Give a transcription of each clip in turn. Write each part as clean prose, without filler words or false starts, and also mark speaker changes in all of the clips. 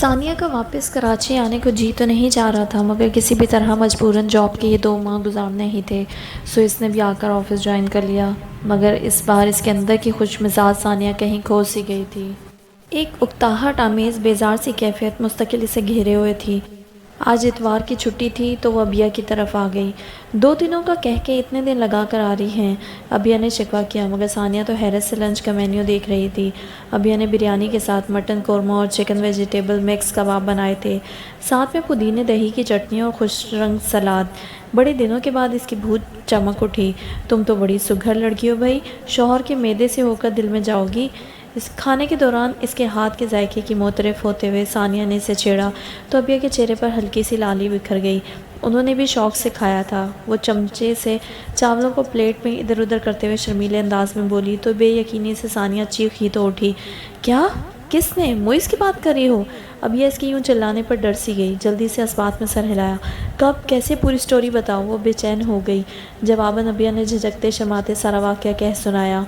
Speaker 1: ثانیہ کا واپس کراچی آنے کو جی تو نہیں چاہ رہا تھا، مگر کسی بھی طرح مجبوراً جاب کے یہ 2 ماہ گزارنے ہی تھے، سو اس نے بھی آ کر آفس جوائن کر لیا۔ مگر اس بار اس کے اندر کی خوش مزاج ثانیہ کہیں کھو سی گئی تھی۔ ایک اکتاہٹ آمیز بیزار سی کیفیت مستقل اسے گھیرے ہوئے تھی۔ آج اتوار کی چھٹی تھی تو وہ ابیہ کی طرف آ گئی۔ 2 دنوں کا کہہ کے اتنے دن لگا کر آ رہی ہیں، ابیہ نے شکوہ کیا، مگر ثانیہ تو حیرت سے لنچ کا مینیو دیکھ رہی تھی۔ ابیہ نے بریانی کے ساتھ مٹن قورمہ اور چکن ویجیٹیبل مکس کباب بنائے تھے، ساتھ میں پودینے دہی کی چٹنی اور خوش رنگ سلاد۔ بڑے دنوں کے بعد اس کی بھوت چمک اٹھی۔ تم تو بڑی سگھر لڑکی ہو بھائی، شوہر کے معدے سے ہو کر دل میں جاؤ گی۔ اس کھانے کے دوران اس کے ہاتھ کے ذائقے کی معترف ہوتے ہوئے ثانیہ نے اسے چھیڑا تو ابیہ کے چہرے پر ہلکی سی لالی بکھر گئی۔ انہوں نے بھی شوق سے کھایا تھا۔ وہ چمچے سے چاولوں کو پلیٹ میں ادھر ادھر کرتے ہوئے شرمیلے انداز میں بولی تو بے یقینی سے ثانیہ چیخ ہی تو اٹھی۔ کیا؟ کس نے؟ موئز کی بات کر رہی ہو؟ ابیہ اس کے یوں چلانے پر ڈر سی گئی، جلدی سے اسبات میں سر ہلایا۔ کب؟ کیسے؟ پوری سٹوری بتاؤ۔ وہ بے چین ہو گئی۔ جواباً ابیہ نے جھجکتے شرماتے سارا واقعہ کہہ سنایا۔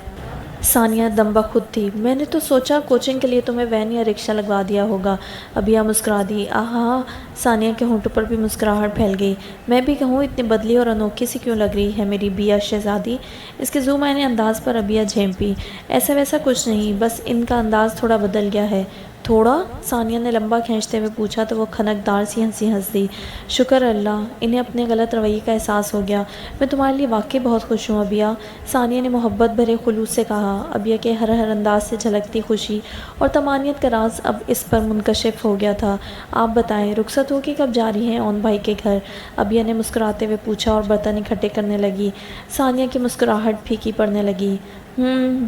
Speaker 1: ثانیہ دم بخود تھی۔ میں نے تو سوچا کوچنگ کے لیے تمہیں وین یا رکشہ لگوا دیا ہوگا۔ ابیہ مسکرا دی۔ آہا! ثانیہ کے ہونٹوں پر بھی مسکراہٹ پھیل گئی۔ میں بھی کہوں اتنی بدلی اور انوکھی سی کیوں لگ رہی ہے میری بیہ شہزادی؟ اس کے ذو معنی انداز پر ابیہ جھیمپی۔ ایسا ویسا کچھ نہیں، بس ان کا انداز تھوڑا بدل گیا ہے۔ تھوڑا؟ ثانیہ نے لمبا کھینچتے ہوئے پوچھا تو وہ کھنکدار سی ہنسی ہنس دی۔ شکر اللہ، انہیں اپنے غلط رویے کا احساس ہو گیا۔ میں تمہارے لیے واقعی بہت خوش ہوں ابیہ، ثانیہ نے محبت بھرے خلوص سے کہا۔ ابیہ کے ہر انداز سے جھلکتی خوشی اور طمانینت کا راز اب اس پر منکشف ہو گیا تھا۔ آپ بتائیں، رخصت ہو کے کب جا رہی ہیں اون بھائی کے گھر؟ ابیہ نے مسکراتے ہوئے پوچھا اور برتن اکٹھے کرنے لگی۔ ثانیہ کی مسکراہٹ پھیکی پڑنے لگی۔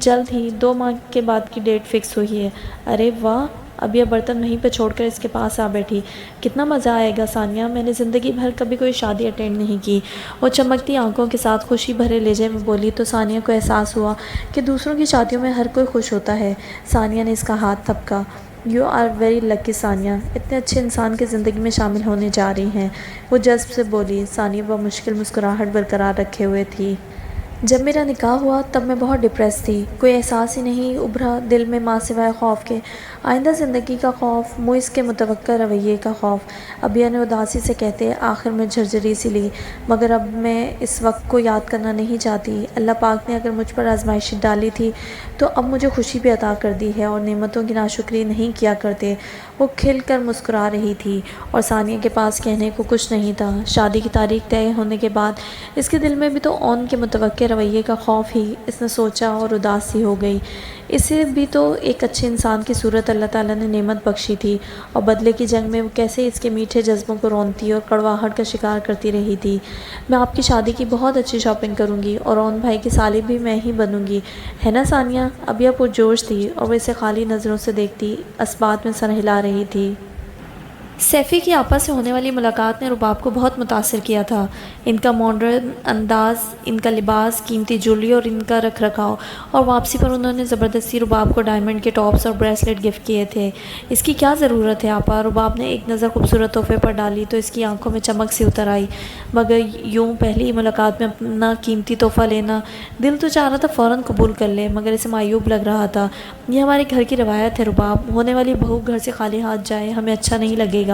Speaker 1: جلد ہی، 2 ماہ کے بعد کی ڈیٹ فکس ہوئی ہے۔ ارے واہ! ابیہ برتن وہیں پہ چھوڑ کر اس کے پاس آ بیٹھی۔ کتنا مزہ آئے گا ثانیہ، میں نے زندگی بھر کبھی کوئی شادی اٹینڈ نہیں کی۔ وہ چمکتی آنکھوں کے ساتھ خوشی بھرے لہجے میں بولی تو ثانیہ کو احساس ہوا کہ دوسروں کی شادیوں میں ہر کوئی خوش ہوتا ہے۔ ثانیہ نے اس کا ہاتھ تھپکا۔ یو آر ویری لکی ثانیہ، اتنے اچھے انسان کی زندگی میں شامل ہونے جا رہی ہیں، وہ جذب سے بولی۔ ثانیہ بمشکل مسکراہٹ برقرار رکھے ہوئے تھی۔ جب میرا نکاح ہوا تب میں بہت ڈپریس تھی، کوئی احساس ہی نہیں ابھرا دل میں ماں سوائے خوف کے، آئندہ زندگی کا خوف، موئز کے متوقع رویے کا خوف۔ ابیہ نے اداسی سے کہتے آخر میں جھرجھری سی لی۔ مگر اب میں اس وقت کو یاد کرنا نہیں چاہتی۔ اللہ پاک نے اگر مجھ پر آزمائش ڈالی تھی تو اب مجھے خوشی بھی عطا کر دی ہے، اور نعمتوں کی ناشکری نہیں کیا کرتے۔ وہ کھل کر مسکرا رہی تھی اور ثانیہ کے پاس کہنے کو کچھ نہیں تھا۔ شادی کی تاریخ طے ہونے کے بعد اس کے دل میں بھی تو اون کے متوقع رویے کا خوف ہی، اس نے سوچا اور اداس سی ہو گئی۔ اسے بھی تو ایک اچھے انسان کی صورت اللہ تعالیٰ نے نعمت بخشی تھی، اور بدلے کی جنگ میں وہ کیسے اس کے میٹھے جذبوں کو رونتی اور کڑواہٹ کا شکار کرتی رہی تھی۔ میں آپ کی شادی کی بہت اچھی شاپنگ کروں گی اور اون بھائی کی سالی بھی میں ہی بنوں گی، ہے نا ثانیہ؟ ابیہ پرجوش تھی اور وہ اسے خالی نظروں سے دیکھتی اسبات میں سر ہلا رہی تھی۔ سیفی کی آپا سے ہونے والی ملاقات نے رباب کو بہت متاثر کیا تھا۔ ان کا ماڈرن انداز، ان کا لباس، قیمتی جویلری اور ان کا رکھ رکھاؤ، اور واپسی پر انہوں نے زبردستی رباب کو ڈائمنڈ کے ٹاپس اور بریسلیٹ گفٹ کیے تھے۔ اس کی کیا ضرورت ہے آپا؟ رباب نے ایک نظر خوبصورت تحفے پر ڈالی تو اس کی آنکھوں میں چمک سی اتر آئی۔ مگر یوں پہلی ہی ملاقات میں اپنا قیمتی تحفہ لینا، دل تو چاہ رہا تھا فوراً قبول کر لے، مگر اسے معیوب لگ رہا تھا۔ یہ ہمارے گھر کی روایت ہے رباب، ہونے والی بہو گھر سے خالی ہاتھ جائے ہمیں اچھا نہیں لگے گا،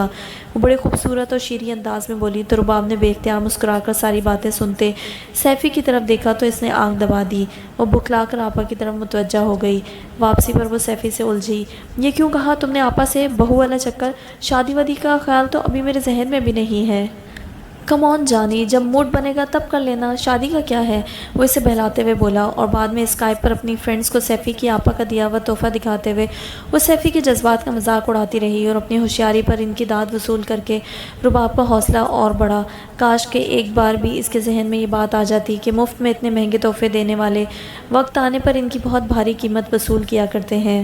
Speaker 1: وہ بڑے خوبصورت اور شیریں انداز میں بولی تو رباب نے بے اختیار مسکرا کر ساری باتیں سنتے سیفی کی طرف دیکھا تو اس نے آنکھ دبا دی۔ وہ بکھلا کر آپا کی طرف متوجہ ہو گئی۔ واپسی پر وہ سیفی سے الجھی۔ یہ کیوں کہا تم نے آپا سے؟ بہو والا چکر، شادی وادی کا خیال تو ابھی میرے ذہن میں بھی نہیں ہے۔ کم آن جانی، جب موڈ بنے گا تب کر لینا، شادی کا کیا ہے؟ وہ اسے بہلاتے ہوئے بولا، اور بعد میں اسکائپ پر اپنی فرینڈز کو سیفی کی آپا کا دیا ہوا تحفہ دکھاتے ہوئے وہ سیفی کے جذبات کا مذاق اڑاتی رہی اور اپنی ہوشیاری پر ان کی داد وصول کر کے رباب کا حوصلہ اور بڑھا۔ کاش کہ ایک بار بھی اس کے ذہن میں یہ بات آ جاتی کہ مفت میں اتنے مہنگے تحفے دینے والے وقت آنے پر ان کی بہت بھاری قیمت وصول کیا کرتے ہیں۔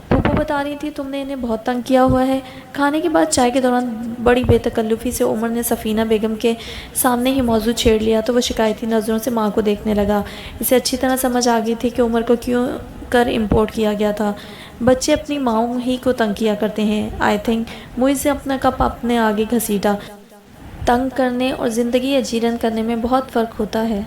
Speaker 1: پھوپھو بتا رہی تھی تم نے انہیں بہت تنگ کیا ہوا ہے۔ کھانے کے بعد چائے کے دوران بڑی بے تکلفی سے عمر نے سفینہ بیگم کے سامنے ہی موضوع چھیڑ لیا تو وہ شکایتی نظروں سے ماں کو دیکھنے لگا۔ اسے اچھی طرح سمجھ آ گئی تھی کہ عمر کو کیوں کر امپورٹ کیا گیا تھا۔ بچے اپنی ماؤں ہی کو تنگ کیا کرتے ہیں۔ آئی تھنک موئز سے اپنا کپ اپنے آگے گھسیٹا۔ تنگ کرنے اور زندگی اجیرن کرنے میں بہت فرق ہوتا ہے۔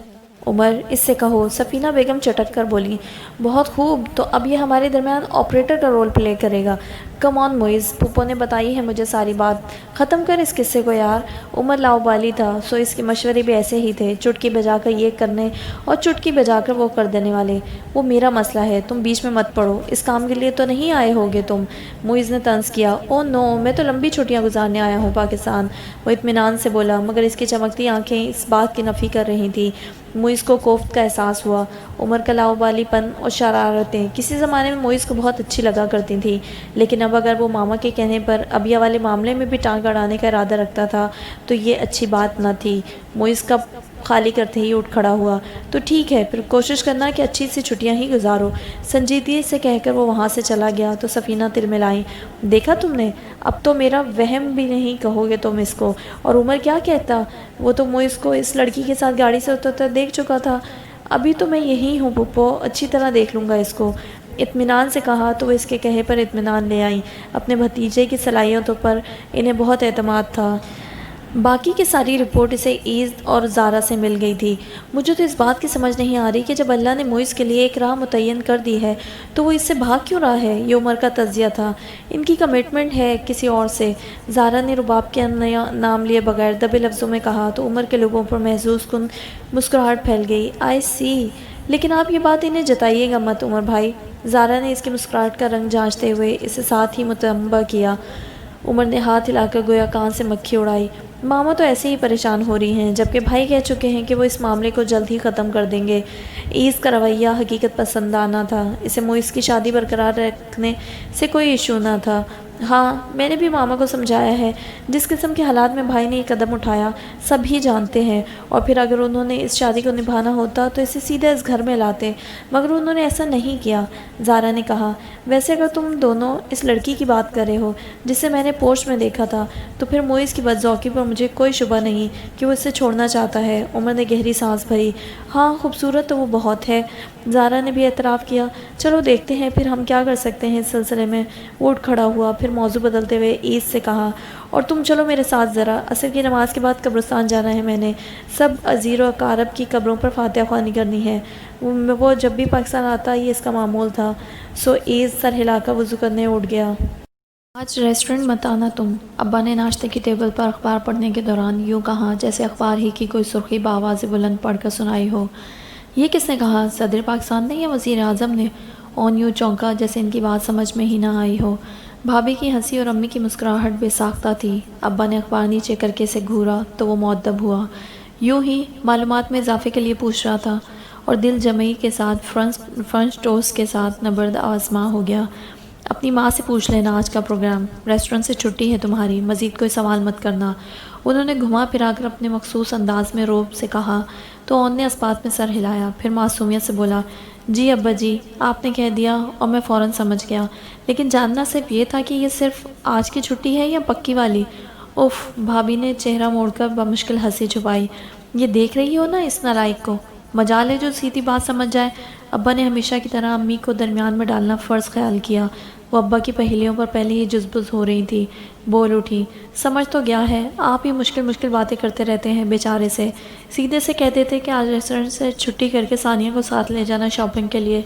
Speaker 1: عمر اس سے کہو، سفینہ بیگم چٹک کر بولی۔ بہت خوب، تو اب یہ ہمارے درمیان آپریٹر کا رول پلے کرے گا۔ کم آن موئز، پھپھو نے بتائی ہے مجھے ساری بات، ختم کر اس قصے کو یار۔ عمر لاؤبالی تھا، سو اس کے مشورے بھی ایسے ہی تھے، چٹکی بجا کر یہ کرنے اور چٹکی بجا کر وہ کر دینے والے۔ وہ میرا مسئلہ ہے، تم بیچ میں مت پڑو، اس کام کے لیے تو نہیں آئے ہوگے تم؟ موئز نے طنز کیا۔ او نو، میں تو لمبی چھٹیاں گزارنے آیا ہوں پاکستان، وہ اطمینان سے بولا، مگر اس کی چمکتی آنکھیں اس بات کی نفی کر رہی تھیں۔ موئز کو کوفت کا احساس ہوا۔ عمر کا لاؤبالی پن اور شرارتیں کسی زمانے میں موئز کو بہت اچھی لگا کرتی تھیں، لیکن اب اگر وہ ماما کے کہنے پر ابیہ والے معاملے میں بھی ٹانگ اڑانے کا ارادہ رکھتا تھا تو یہ اچھی بات نہ تھی۔ موئز کپ خالی کرتے ہی اٹھ کھڑا ہوا۔ تو ٹھیک ہے، پھر کوشش کرنا کہ اچھی سی چھٹیاں ہی گزارو، سنجیدگی سے کہہ کر وہ وہاں سے چلا گیا تو سفینہ تلملائیں۔ دیکھا تم نے، اب تو میرا وہم بھی نہیں کہو گے تم اس کو۔ اور عمر کیا کہتا؟ وہ تو موئز کو اس لڑکی کے ساتھ گاڑی سے اترتا دیکھ چکا تھا۔ ابھی تو میں یہی ہوں پھپھو، اچھی طرح دیکھ لوں گا اس کو، اطمینان سے کہا تو وہ اس کے کہے پر اطمینان لے آئیں۔ اپنے بھتیجے کی صلاحیتوں پر انہیں بہت اعتماد تھا۔ باقی کی ساری رپورٹ اسے ایز اور زارا سے مل گئی تھی۔ مجھے تو اس بات کی سمجھ نہیں آ رہی کہ جب اللہ نے موئز کے لیے ایک راہ متعین کر دی ہے تو وہ اس سے بھاگ کیوں رہا ہے؟ یہ عمر کا تجزیہ تھا۔ ان کی کمٹمنٹ ہے کسی اور سے، زارا نے رباب کے نام لیے بغیر دبے لفظوں میں کہا تو عمر کے لوگوں پر محظوظ کن مسکراہٹ پھیل گئی۔ آئی سی، لیکن آپ یہ بات انہیں جتائیے گا مت عمر بھائی۔ زارا نے اس کی مسکراہٹ کا رنگ جانچتے ہوئے اسے ساتھ ہی متنبہ کیا۔ عمر نے ہاتھ ہلا کر گویا کان سے مکھی اڑائی۔ ماما تو ایسے ہی پریشان ہو رہی ہیں، جبکہ بھائی کہہ چکے ہیں کہ وہ اس معاملے کو جلد ہی ختم کر دیں گے۔ ایز کا رویہ حقیقت پسندانہ تھا، اسے موئز کی شادی برقرار رکھنے سے کوئی ایشو نہ تھا۔ ہاں، میں نے بھی ماما کو سمجھایا ہے، جس قسم کے حالات میں بھائی نے یہ قدم اٹھایا سب ہی جانتے ہیں، اور پھر اگر انہوں نے اس شادی کو نبھانا ہوتا تو اسے سیدھے اس گھر میں لاتے، مگر انہوں نے ایسا نہیں کیا۔ زارا نے کہا، ویسے اگر تم دونوں اس لڑکی کی بات کر رہے ہو جسے میں نے پوسٹ میں دیکھا تھا تو پھر موئز کی بدذوقی پر مجھے کوئی شبہ نہیں کہ وہ اسے چھوڑنا چاہتا ہے۔ عمر نے گہری سانس بھری۔ ہاں، خوبصورت تو وہ بہت ہے، زارا نے بھی اعتراف کیا۔ چلو دیکھتے ہیں پھر ہم کیا کر سکتے ہیں اس سلسلے میں۔ وہ اٹھ کھڑا ہوا، پھر موضوع بدلتے ہوئے ایز سے کہا، اور تم چلو میرے ساتھ ذرا، عصر کی نماز کے بعد قبرستان جانا ہے، میں نے سب عزیر و اقارب کی قبروں پر فاتحہ خوانی کرنی ہے۔ وہ جب بھی پاکستان آتا یہ اس کا معمول تھا۔ سو ایز سر ہلا کر وضو کرنے اٹھ گیا۔ آج ریسٹورنٹ مت آنا تم، ابا نے ناشتے کی ٹیبل پر اخبار پڑھنے کے دوران یوں کہا جیسے اخبار ہی کی کوئی سرخی بآواز بلند پڑھ کر سنائی ہو۔ یہ کس نے کہا؟ صدر پاکستان نے یا وزیر اعظم نے؟ اون یوں چونکا جیسے ان کی بات سمجھ میں ہی نہ آئی ہو۔ بھابھی کی ہنسی اور امی کی مسکراہٹ بے ساختہ تھی۔ ابا نے اخبار نیچے کر کے اسے گھورا تو وہ مؤدب ہوا۔ یوں ہی معلومات میں اضافے کے لیے پوچھ رہا تھا، اور دل جمعی کے ساتھ فرنچ ٹوسٹ کے ساتھ نبرد آزما ہو گیا۔ اپنی ماں سے پوچھ لینا آج کا پروگرام، ریسٹورنٹ سے چھٹی ہے تمہاری، مزید کوئی سوال مت کرنا۔ انہوں نے گھما پھرا کر اپنے مخصوص انداز میں روب سے کہا تو اون نے اسبات میں سر ہلایا، پھر معصومیت سے بولا، جی ابا جی، آپ نے کہہ دیا اور میں فوراً سمجھ گیا، لیکن جاننا صرف یہ تھا کہ یہ صرف آج کی چھٹی ہے یا پکی والی؟ اف، بھابھی نے چہرہ موڑ کر بمشکل ہنسی چھپائی۔ یہ دیکھ رہی ہو نا اس نالائق کو، مجال ہے جو سیدھی بات سمجھ جائے۔ ابا نے ہمیشہ کی طرح امی کو درمیان میں ڈالنا فرض خیال کیا۔ وہ ابا کی پہیلیوں پر پہلے ہی جزبز ہو رہی تھی، بول اٹھی، سمجھ تو گیا ہے، آپ ہی مشکل باتیں کرتے رہتے ہیں بیچارے سے، سیدھے سے کہہ دیتے کہ آج ریسٹورنٹ سے چھٹی کر کے ثانیہ کو ساتھ لے جانا شاپنگ کے لیے۔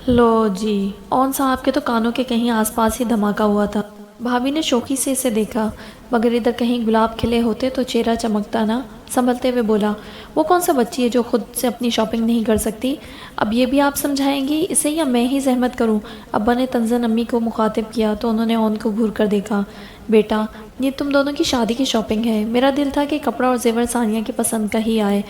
Speaker 1: لو جی، اون صاحب کے تو کانوں کے کہیں آس پاس ہی دھماکہ ہوا تھا۔ بھابھی نے شوخی سے اسے دیکھا، مگر ادھر کہیں گلاب کھلے ہوتے تو چہرہ چمکتا نہ۔ سنبھلتے ہوئے بولا، وہ کون سا بچی ہے جو خود سے اپنی شاپنگ نہیں کر سکتی؟ اب یہ بھی آپ سمجھائیں گی اسے یا میں ہی زحمت کروں؟ ابا نے طنزاً امی کو مخاطب کیا تو انہوں نے اون کو گھور کر دیکھا۔ بیٹا، یہ تم دونوں کی شادی کی شاپنگ ہے، میرا دل تھا کہ کپڑا اور زیور ثانیہ کی پسند کا ہی آئے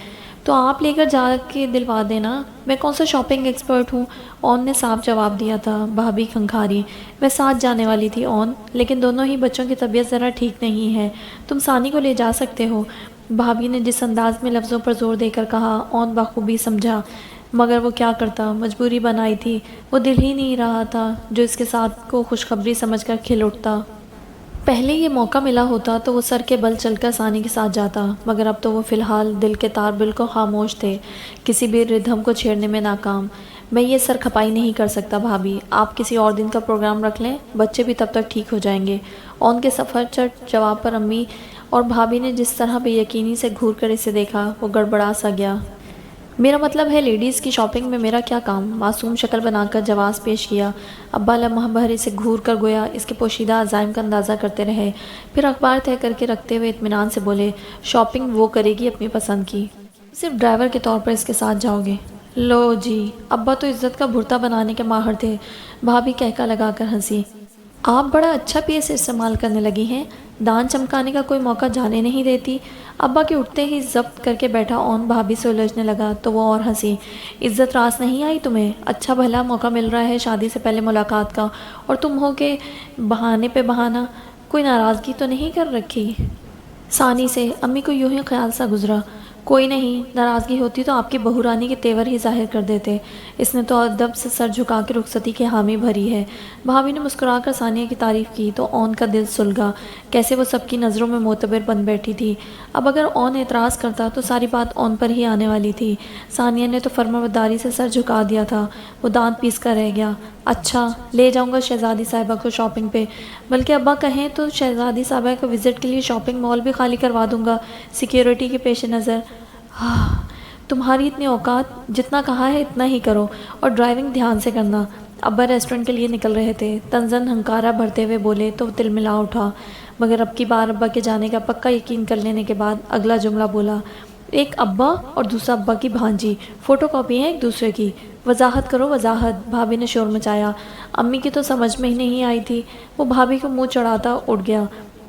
Speaker 1: تو آپ لے کر جا کے دلوا دینا، میں کون سا شاپنگ ایکسپرٹ ہوں؟ اون نے صاف جواب دیا تھا۔ بھابھی کھنکھاری، میں ساتھ جانے والی تھی اون، لیکن دونوں ہی بچوں کی طبیعت ذرا ٹھیک نہیں ہے، تم ثانی کو لے جا سکتے ہو۔ بھابھی نے جس انداز میں لفظوں پر زور دے کر کہا اون بخوبی سمجھا، مگر وہ کیا کرتا، مجبوری بنائی تھی، وہ دل ہی نہیں رہا تھا جو اس کے ساتھ کو خوشخبری سمجھ کر کھل اٹھتا۔ پہلے یہ موقع ملا ہوتا تو وہ سر کے بل چل کر ثانی کے ساتھ جاتا، مگر اب تو وہ فی الحال دل کے تار بالکل خاموش تھے، کسی بھی ردھم کو چھیڑنے میں ناکام۔ میں یہ سر کھپائی نہیں کر سکتا بھابھی، آپ کسی اور دن کا پروگرام رکھ لیں، بچے بھی تب تک ٹھیک ہو جائیں گے۔ اون کے سفر چٹ جواب پر امی اور بھابھی نے جس طرح بے یقینی سے گھور کر اسے دیکھا وہ گڑبڑا سا گیا۔ میرا مطلب ہے لیڈیز کی شاپنگ میں میرا کیا کام؟ معصوم شکل بنا کر جواز پیش کیا۔ ابا لمحہ بھر اسے گھور کر گویا اس کے پوشیدہ عزائم کا اندازہ کرتے رہے، پھر اخبار طے کر کے رکھتے ہوئے اطمینان سے بولے، شاپنگ وہ کرے گی اپنی پسند کی، صرف ڈرائیور کے طور پر اس کے ساتھ جاؤ گے۔ لو جی، ابا تو عزت کا بھرتا بنانے کے ماہر تھے۔ بھابھی کہکا لگا کر ہنسی۔ آپ بڑا اچھا پیس استعمال کرنے لگی ہیں، دان چمکانے کا کوئی موقع جانے نہیں دیتی۔ ابا کے اٹھتے ہی ضبط کر کے بیٹھا اون بھابھی سے الجھنے لگا تو وہ اور ہنسی۔ عزت راس نہیں آئی تمہیں؟ اچھا بھلا موقع مل رہا ہے شادی سے پہلے ملاقات کا، اور تم ہو کہ بہانے پہ بہانہ۔ کوئی ناراضگی تو نہیں کر رکھی؟ ثانی سے امی کو یوں ہی خیال سا گزرا، کوئی نہیں، ناراضگی ہوتی تو آپ کی بہو رانی کے تیور ہی ظاہر کر دیتے۔ اس نے تو ادب سے سر جھکا کے رخصتی کی حامی بھری ہے۔ بھابھی نے مسکرا کر ثانیہ کی تعریف کی تو اون کا دل سلگا، کیسے وہ سب کی نظروں میں معتبر بن بیٹھی تھی۔ اب اگر اون اعتراض کرتا تو ساری بات اون پر ہی آنے والی تھی۔ ثانیہ نے تو فرمانبرداری سے سر جھکا دیا تھا، وہ دانت پیس کر رہ گیا۔ اچھا، لے جاؤں گا شہزادی صاحبہ کو شاپنگ پہ، بلکہ ابا کہیں تو شہزادی صاحبہ کو وزٹ کے لیے شاپنگ مال بھی خالی کروا دوں گا سیکیورٹی کے پیش نظر۔ تمہاری اتنی اوقات، جتنا کہا ہے اتنا ہی کرو، اور ڈرائیونگ دھیان سے کرنا۔ ابا ریسٹورنٹ کے لیے نکل رہے تھے، تنزن ہنکارا بھرتے ہوئے بولے تو وہ تل ملا اٹھا، مگر اب کی بار ابا کے جانے کا پکا یقین کر لینے کے بعد اگلا جملہ بولا، ایک ابا اور دوسرا ابا کی بھانجی، فوٹو کاپی ہیں ایک دوسرے کی، وضاحت کرو وضاحت۔ بھابھی نے شور مچایا۔ امی کی تو سمجھ میں ہی نہیں آئی تھی، وہ بھابھی کو منہ چڑھاتا اٹھ گیا۔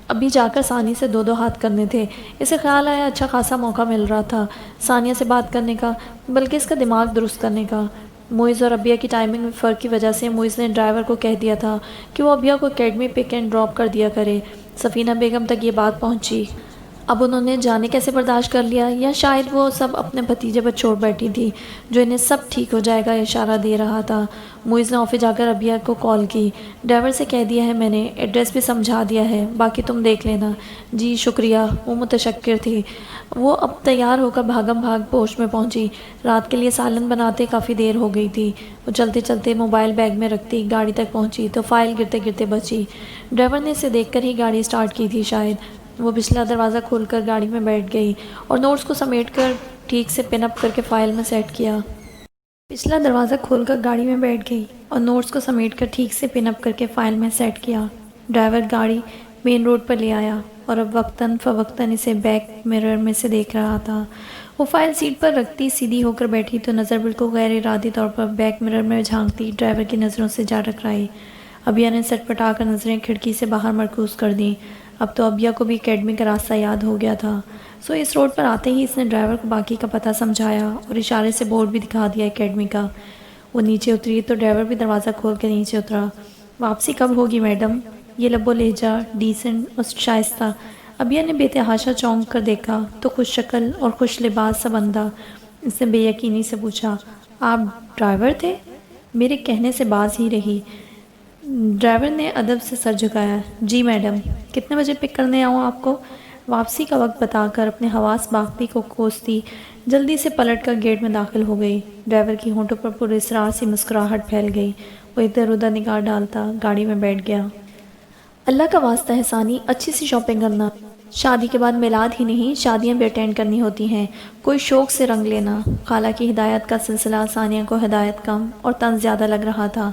Speaker 1: ابھی جا کر ثانی سے دو ہاتھ کرنے تھے۔ اسے خیال آیا اچھا خاصا موقع مل رہا تھا ثانیہ سے بات کرنے کا، بلکہ اس کا دماغ درست کرنے کا۔ معز اور ابیہ کی ٹائمنگ میں فرق کی وجہ سے معز نے ڈرائیور کو کہہ دیا تھا کہ وہ ابیہ کو اکیڈمی پک اینڈ ڈراپ کر دیا کرے۔ سفینہ بیگم تک یہ بات پہنچی۔ اب انہوں نے جانے کیسے برداشت کر لیا، یا شاید وہ سب اپنے بھتیجے پر چھوڑ بیٹھی تھی جو انہیں سب ٹھیک ہو جائے گا اشارہ دے رہا تھا۔ معز نے آفس جا کر ابیہ کو کال کی، ڈرائیور سے کہہ دیا ہے میں نے، ایڈریس بھی سمجھا دیا ہے، باقی تم دیکھ لینا۔ جی شکریہ، وہ متشکر تھی۔ وہ اب تیار ہو کر بھاگم بھاگ پوسٹ میں پہنچی۔ رات کے لیے سالن بناتے کافی دیر ہو گئی تھی۔ وہ چلتے چلتے موبائل بیگ میں رکھتی گاڑی تک پہنچی تو فائل گرتے گرتے بچی۔ ڈرائیور نے اسے دیکھ کر ہی گاڑی سٹارٹ کی تھی شاید۔ وہ پچھلا دروازہ کھول کر گاڑی میں بیٹھ گئی اور نوٹس کو سمیٹ کر ٹھیک سے پن اپ کر کے فائل میں سیٹ کیا۔ پچھلا دروازہ کھول کر گاڑی میں بیٹھ گئی اور نوٹس کو سمیٹ کر ٹھیک سے پن اپ کر کے فائل میں سیٹ کیا۔ ڈرائیور گاڑی مین روڈ پر لے آیا اور اب وقتاً فوقتاً اسے بیک مرر میں سے دیکھ رہا تھا۔ وہ فائل سیٹ پر رکھتی سیدھی ہو کر بیٹھی تو نظر بالکل غیر ارادی طور پر بیک مرر میں جھانکتی ڈرائیور کی نظروں سے جا ٹکرائی۔ ابیہ نے سٹ پٹا کر نظریں کھڑکی سے باہر مرکوز کر دیں۔ اب تو ابیہ کو بھی اکیڈمی کا راستہ یاد ہو گیا تھا، سو اس روڈ پر آتے ہی اس نے ڈرائیور کو باقی کا پتہ سمجھایا اور اشارے سے بورڈ بھی دکھا دیا اکیڈمی کا۔ وہ نیچے اتری تو ڈرائیور بھی دروازہ کھول کے نیچے اترا۔ واپسی کب ہوگی میڈم؟ یہ لب و لہجہ ڈیسنٹ اور شائستہ۔ ابیہ نے بے تحاشا چونک کر دیکھا تو خوش شکل اور خوش لباس سا بندہ۔ اس نے بے یقینی سے پوچھا، آپ ڈرائیور تھے؟ میرے کہنے سے باز ہی رہی۔ ڈرائیور نے ادب سے سر جھکایا۔ جی میڈم، کتنے بجے پک کرنے آؤں آپ کو؟ واپسی کا وقت بتا کر اپنے حواس باقی کو کوستی جلدی سے پلٹ کر گیٹ میں داخل ہو گئی۔ ڈرائیور کی ہونٹوں پر پر اسرار سی مسکراہٹ پھیل گئی۔ وہ ادھر ادھر نگاہ ڈالتا گاڑی میں بیٹھ گیا۔ اللہ کا واسطہ ہے ثانی، اچھی سی شاپنگ کرنا، شادی کے بعد میلاد ہی نہیں شادیاں بھی اٹینڈ کرنی ہوتی ہیں، کوئی شوق سے رنگ لینا۔ خالہ کی ہدایت کا سلسلہ ثانیہ کو ہدایت کم اور طنز زیادہ لگ رہا تھا۔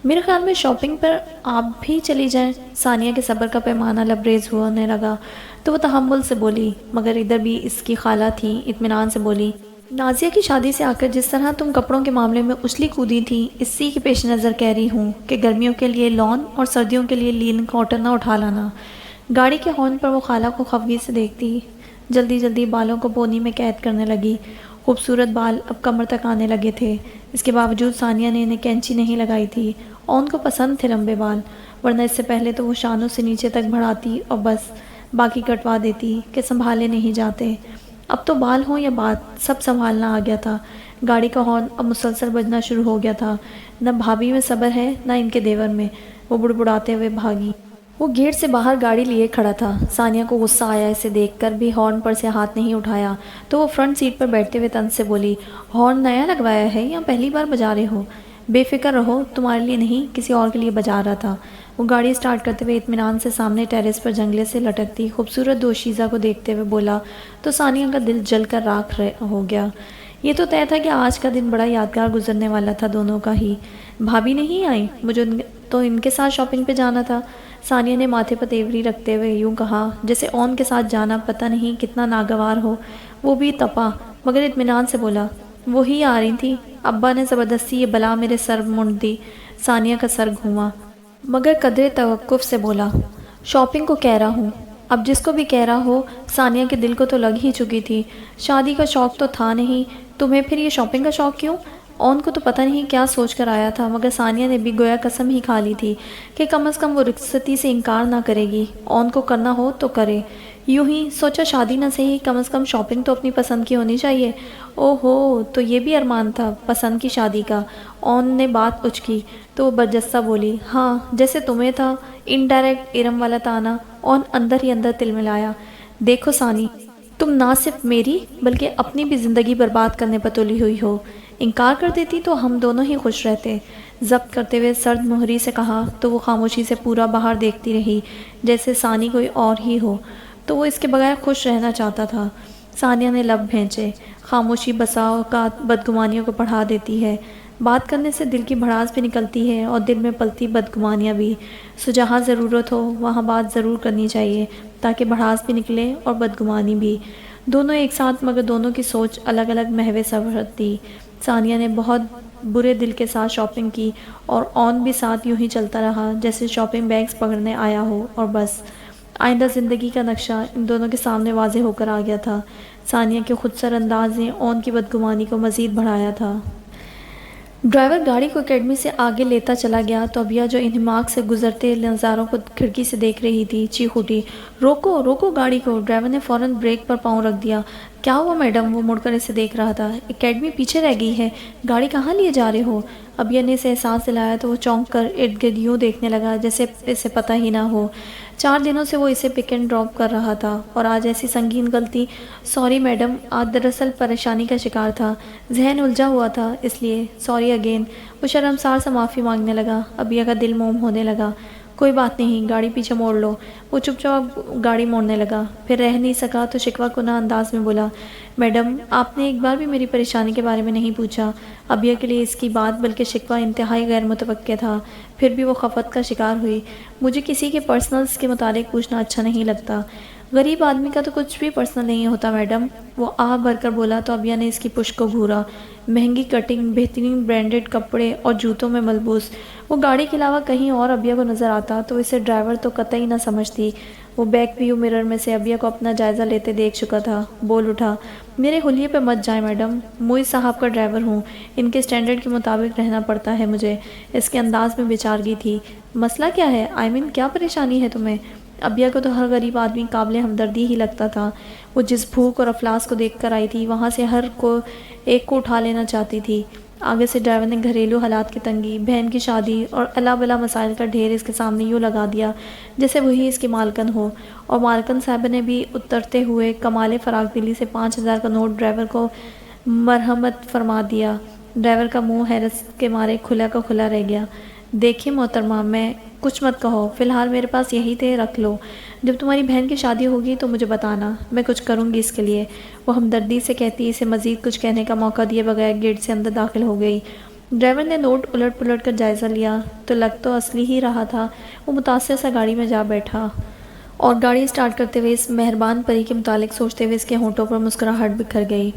Speaker 1: میرے خیال میں شاپنگ پر آپ بھی چلی جائیں۔ ثانیہ کے صبر کا پیمانہ لبریز ہونے لگا تو وہ تحمل سے بولی، مگر ادھر بھی اس کی خالہ تھی، اطمینان سے بولی، نازیہ کی شادی سے آ کر جس طرح تم کپڑوں کے معاملے میں اچھلی کودی تھی، اسی کے پیش نظر کہہ رہی ہوں کہ گرمیوں کے لیے لون اور سردیوں کے لیے لین کاٹن نہ اٹھا لانا۔ گاڑی کے ہارن پر وہ خالہ کو خفگی سے دیکھتی جلدی جلدی بالوں کو بونی میں قید کرنے لگی۔ خوبصورت بال اب کمر تک آنے لگے تھے، اس کے باوجود ثانیہ نے انہیں کینچی نہیں لگائی تھی۔ اون کو پسند تھے لمبے بال، ورنہ اس سے پہلے تو وہ شانوں سے نیچے تک بڑھاتی اور بس باقی کٹوا دیتی کہ سنبھالے نہیں جاتے۔ اب تو بال ہوں یا بات، سب سنبھالنا آ گیا تھا۔ گاڑی کا ہارن اب مسلسل بجنا شروع ہو گیا تھا۔ نہ بھابھی میں صبر ہے نہ ان کے دیور میں۔ وہ بڑبڑاتے ہوئے بھاگی۔ وہ گیٹ سے باہر گاڑی لیے کھڑا تھا۔ ثانیہ کو غصہ آیا اسے دیکھ کر بھی ہارن پر سے ہاتھ نہیں اٹھایا تو وہ فرنٹ سیٹ پر بیٹھتے ہوئے طنز سے بولی، ہارن نیا لگوایا ہے یا پہلی بار بجا رہے ہو؟ بے فکر رہو، تمہارے لیے نہیں کسی اور کے لیے بجا رہا تھا۔ وہ گاڑی سٹارٹ کرتے ہوئے اطمینان سے سامنے ٹیرس پر جنگلے سے لٹکتی خوبصورت دوشیزہ کو دیکھتے ہوئے بولا تو ثانیہ کا دل جل کر راکھ ہو گیا۔ یہ تو طے تھا کہ آج کا دن بڑا یادگار گزرنے والا تھا دونوں کا ہی۔ بھابھی نہیں آئی؟ مجھے تو ان کے ساتھ شاپنگ پہ جانا تھا۔ ثانیہ نے ماتھے پر تیوری رکھتے ہوئے یوں کہا جیسے اون کے ساتھ جانا پتہ نہیں کتنا ناگوار ہو۔ وہ بھی تپا مگر اطمینان سے بولا، وہی آ رہی تھی، ابا نے زبردستی یہ بلا میرے سر منڈ دی۔ ثانیہ کا سر گھوما مگر قدرے توقف سے بولا، شاپنگ کو کہہ رہا ہوں۔ اب جس کو بھی کہہ رہا ہو، ثانیہ کے دل کو تو لگ ہی چکی تھی۔ شادی کا شوق تو تھا نہیں، تمہیں پھر یہ شاپنگ کا شوق کیوں؟ اون کو تو پتہ نہیں کیا سوچ کر آیا تھا، مگر ثانیہ نے بھی گویا قسم ہی کھا لی تھی کہ کم از کم وہ رخصتی سے انکار نہ کرے گی، اون کو کرنا ہو تو کرے۔ یوں ہی سوچا شادی نہ صحیح، کم از کم شاپنگ تو اپنی پسند کی ہونی چاہیے۔ او ہو، تو یہ بھی ارمان تھا پسند کی شادی کا؟ اون نے بات اچکی تو وہ برجستہ بولی، ہاں جیسے تمہیں تھا۔ انڈائریکٹ ارم والا تانا۔ اون اندر ہی اندر تلملایا، دیکھو ثانی، تم نہ صرف میری بلکہ اپنی بھی زندگی برباد کرنے پر تلی ہوئی ہو۔ انکار کر دیتی تو ہم دونوں ہی خوش رہتے۔ ضبط کرتے ہوئے سرد مہری سے کہا تو وہ خاموشی سے پورا باہر دیکھتی رہی، جیسے ثانی کوئی اور ہی ہو تو وہ اس کے بغیر خوش رہنا چاہتا تھا۔ ثانیہ نے لب بھینچے، خاموشی بسا اوقات بدگمانیوں کو بڑھا دیتی ہے۔ بات کرنے سے دل کی بھڑاس بھی نکلتی ہے اور دل میں پلتی بدگمانیاں بھی۔ سو جہاں ضرورت ہو وہاں بات ضرور کرنی چاہیے تاکہ بھڑاس بھی نکلے اور بدگمانی بھی۔ دونوں ایک ساتھ مگر دونوں کی سوچ الگ الگ محو سفرت تھی۔ ثانیہ نے بہت برے دل کے ساتھ شاپنگ کی اور اون بھی ساتھ یوں ہی چلتا رہا جیسے شاپنگ بیگز پکڑنے آیا ہو، اور بس آئندہ زندگی کا نقشہ ان دونوں کے سامنے واضح ہو کر آ گیا تھا۔ ثانیہ کے خود سر انداز نے اون کی بدگمانی کو مزید بڑھایا تھا۔ ڈرائیور گاڑی کو اکیڈمی سے آگے لیتا چلا گیا تو ابیا جو انہماک سے گزرتے نظاروں کو کھڑکی سے دیکھ رہی تھی چیخ اٹھی، روکو روکو گاڑی کو۔ ڈرائیور نے فوراً بریک پر پاؤں رکھ دیا۔ کیا ہوا میڈم؟ وہ مڑ کر اسے دیکھ رہا تھا۔ اکیڈمی پیچھے رہ گئی ہے، گاڑی کہاں لیے جا رہے ہو؟ ابیا نے اسے احساس دلایا تو وہ چونک کر ارد گرد یوں دیکھنے لگا جیسے اسے پتہ ہی نہ ہو۔ 4 دنوں سے وہ اسے پک اینڈ ڈراپ کر رہا تھا اور آج ایسی سنگین غلطی۔ سوری میڈم، آج دراصل پریشانی کا شکار تھا، ذہن الجھا ہوا تھا، اس لیے سوری اگین۔ وہ شرمسار سے معافی مانگنے لگا۔ ابیا کا دل موم ہونے لگا۔ کوئی بات نہیں، گاڑی پیچھے موڑ لو۔ وہ چپ چاپ گاڑی موڑنے لگا، پھر رہ نہیں سکا تو شکوہ کناں انداز میں بولا، میڈم آپ نے ایک بار بھی میری پریشانی کے بارے میں نہیں پوچھا۔ ابیا کے لیے اس کی بات بلکہ شکوہ انتہائی غیر متوقع تھا، پھر بھی وہ خفت کا شکار ہوئی۔ مجھے کسی کے پرسنلز کے متعلق پوچھنا اچھا نہیں لگتا۔ غریب آدمی کا تو کچھ بھی پرسنل نہیں ہوتا میڈم، وہ آہ بھر کر بولا تو ابیا نے اس کی پشت کو گھورا۔ مہنگی کٹنگ، بہترین برانڈڈ کپڑے اور جوتوں میں ملبوس، وہ گاڑی کے علاوہ کہیں اور ابیا کو نظر آتا تو اسے ڈرائیور تو قطعی نہ سمجھتی۔ وہ بیک ویو مرر میں سے ابیا کو اپنا جائزہ لیتے دیکھ چکا تھا۔ بول اٹھا، میرے حلیے پہ مت جائیں میڈم، موئی صاحب کا ڈرائیور ہوں، ان کے سٹینڈرڈ کے مطابق رہنا پڑتا ہے مجھے۔ اس کے انداز میں بےچارگی تھی۔ مسئلہ کیا ہے؟ کیا پریشانی ہے تمہیں؟ ابیا کو تو ہر غریب آدمی قابل ہمدردی ہی لگتا تھا۔ وہ جس بھوک اور افلاس کو دیکھ کر آئی تھی وہاں سے ہر ایک کو اٹھا لینا چاہتی تھی۔ آگے سے ڈرائیور نے گھریلو حالات کی تنگی، بہن کی شادی اور الا بلا مسائل کا ڈھیر اس کے سامنے یوں لگا دیا جیسے وہی اس کی مالکن ہو، اور مالکن صاحبہ نے بھی اترتے ہوئے کمال فراغ دلی سے 5000 کا نوٹ ڈرائیور کو مرحمت فرما دیا۔ ڈرائیور کا منہ حیرت کے مارے کھلا کا کھلا رہ گیا۔ دیکھیے محترمہ، میں کچھ مت کہو، فی الحال میرے پاس یہی تھے، رکھ لو، جب تمہاری بہن کی شادی ہوگی تو مجھے بتانا، میں کچھ کروں گی اس کے لیے۔ وہ ہمدردی سے کہتی اسے مزید کچھ کہنے کا موقع دیے بغیر گیٹ سے اندر داخل ہو گئی۔ ڈرائیور نے نوٹ الٹ پلٹ کر جائزہ لیا تو لگ تو اصلی ہی رہا تھا۔ وہ متاثر سا گاڑی میں جا بیٹھا اور گاڑی اسٹارٹ کرتے ہوئے اس مہربان پری کے متعلق سوچتے ہوئے اس کے ہونٹوں پر مسکراہٹ بکھر گئی۔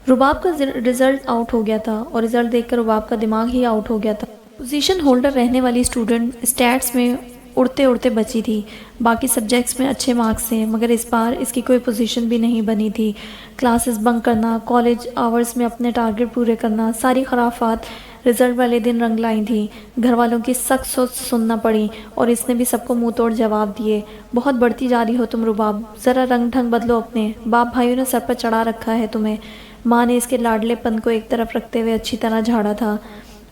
Speaker 1: رباب کا رزلٹ آؤٹ ہو گیا تھا اور رزلٹ دیکھ کر رباب کا دماغ ہی آؤٹ ہو گیا تھا۔ پوزیشن ہولڈر رہنے والی اسٹوڈنٹ اسٹیٹس میں اڑتے اڑتے بچی تھی۔ باقی سبجیکٹس میں اچھے مارکس تھے مگر اس بار اس کی کوئی پوزیشن بھی نہیں بنی تھی۔ کلاسز بنک کرنا، کالج آورز میں اپنے ٹارگٹ پورے کرنا، ساری خرافات رزلٹ والے دن رنگ لائی تھیں۔ گھر والوں کی سخت سوچ سننا پڑی اور اس نے بھی سب کو منہ توڑ جواب دیے۔ بہت بڑھتی جا رہی ہو تم رباب، ذرا رنگ ڈھنگ بدلو اپنے، باپ بھائیوں نے سر پر چڑھا رکھا ہے تمہیں۔ ماں نے اس کے لاڈلے پن کو ایک طرف رکھتے ہوئے اچھی طرح جھاڑا تھا۔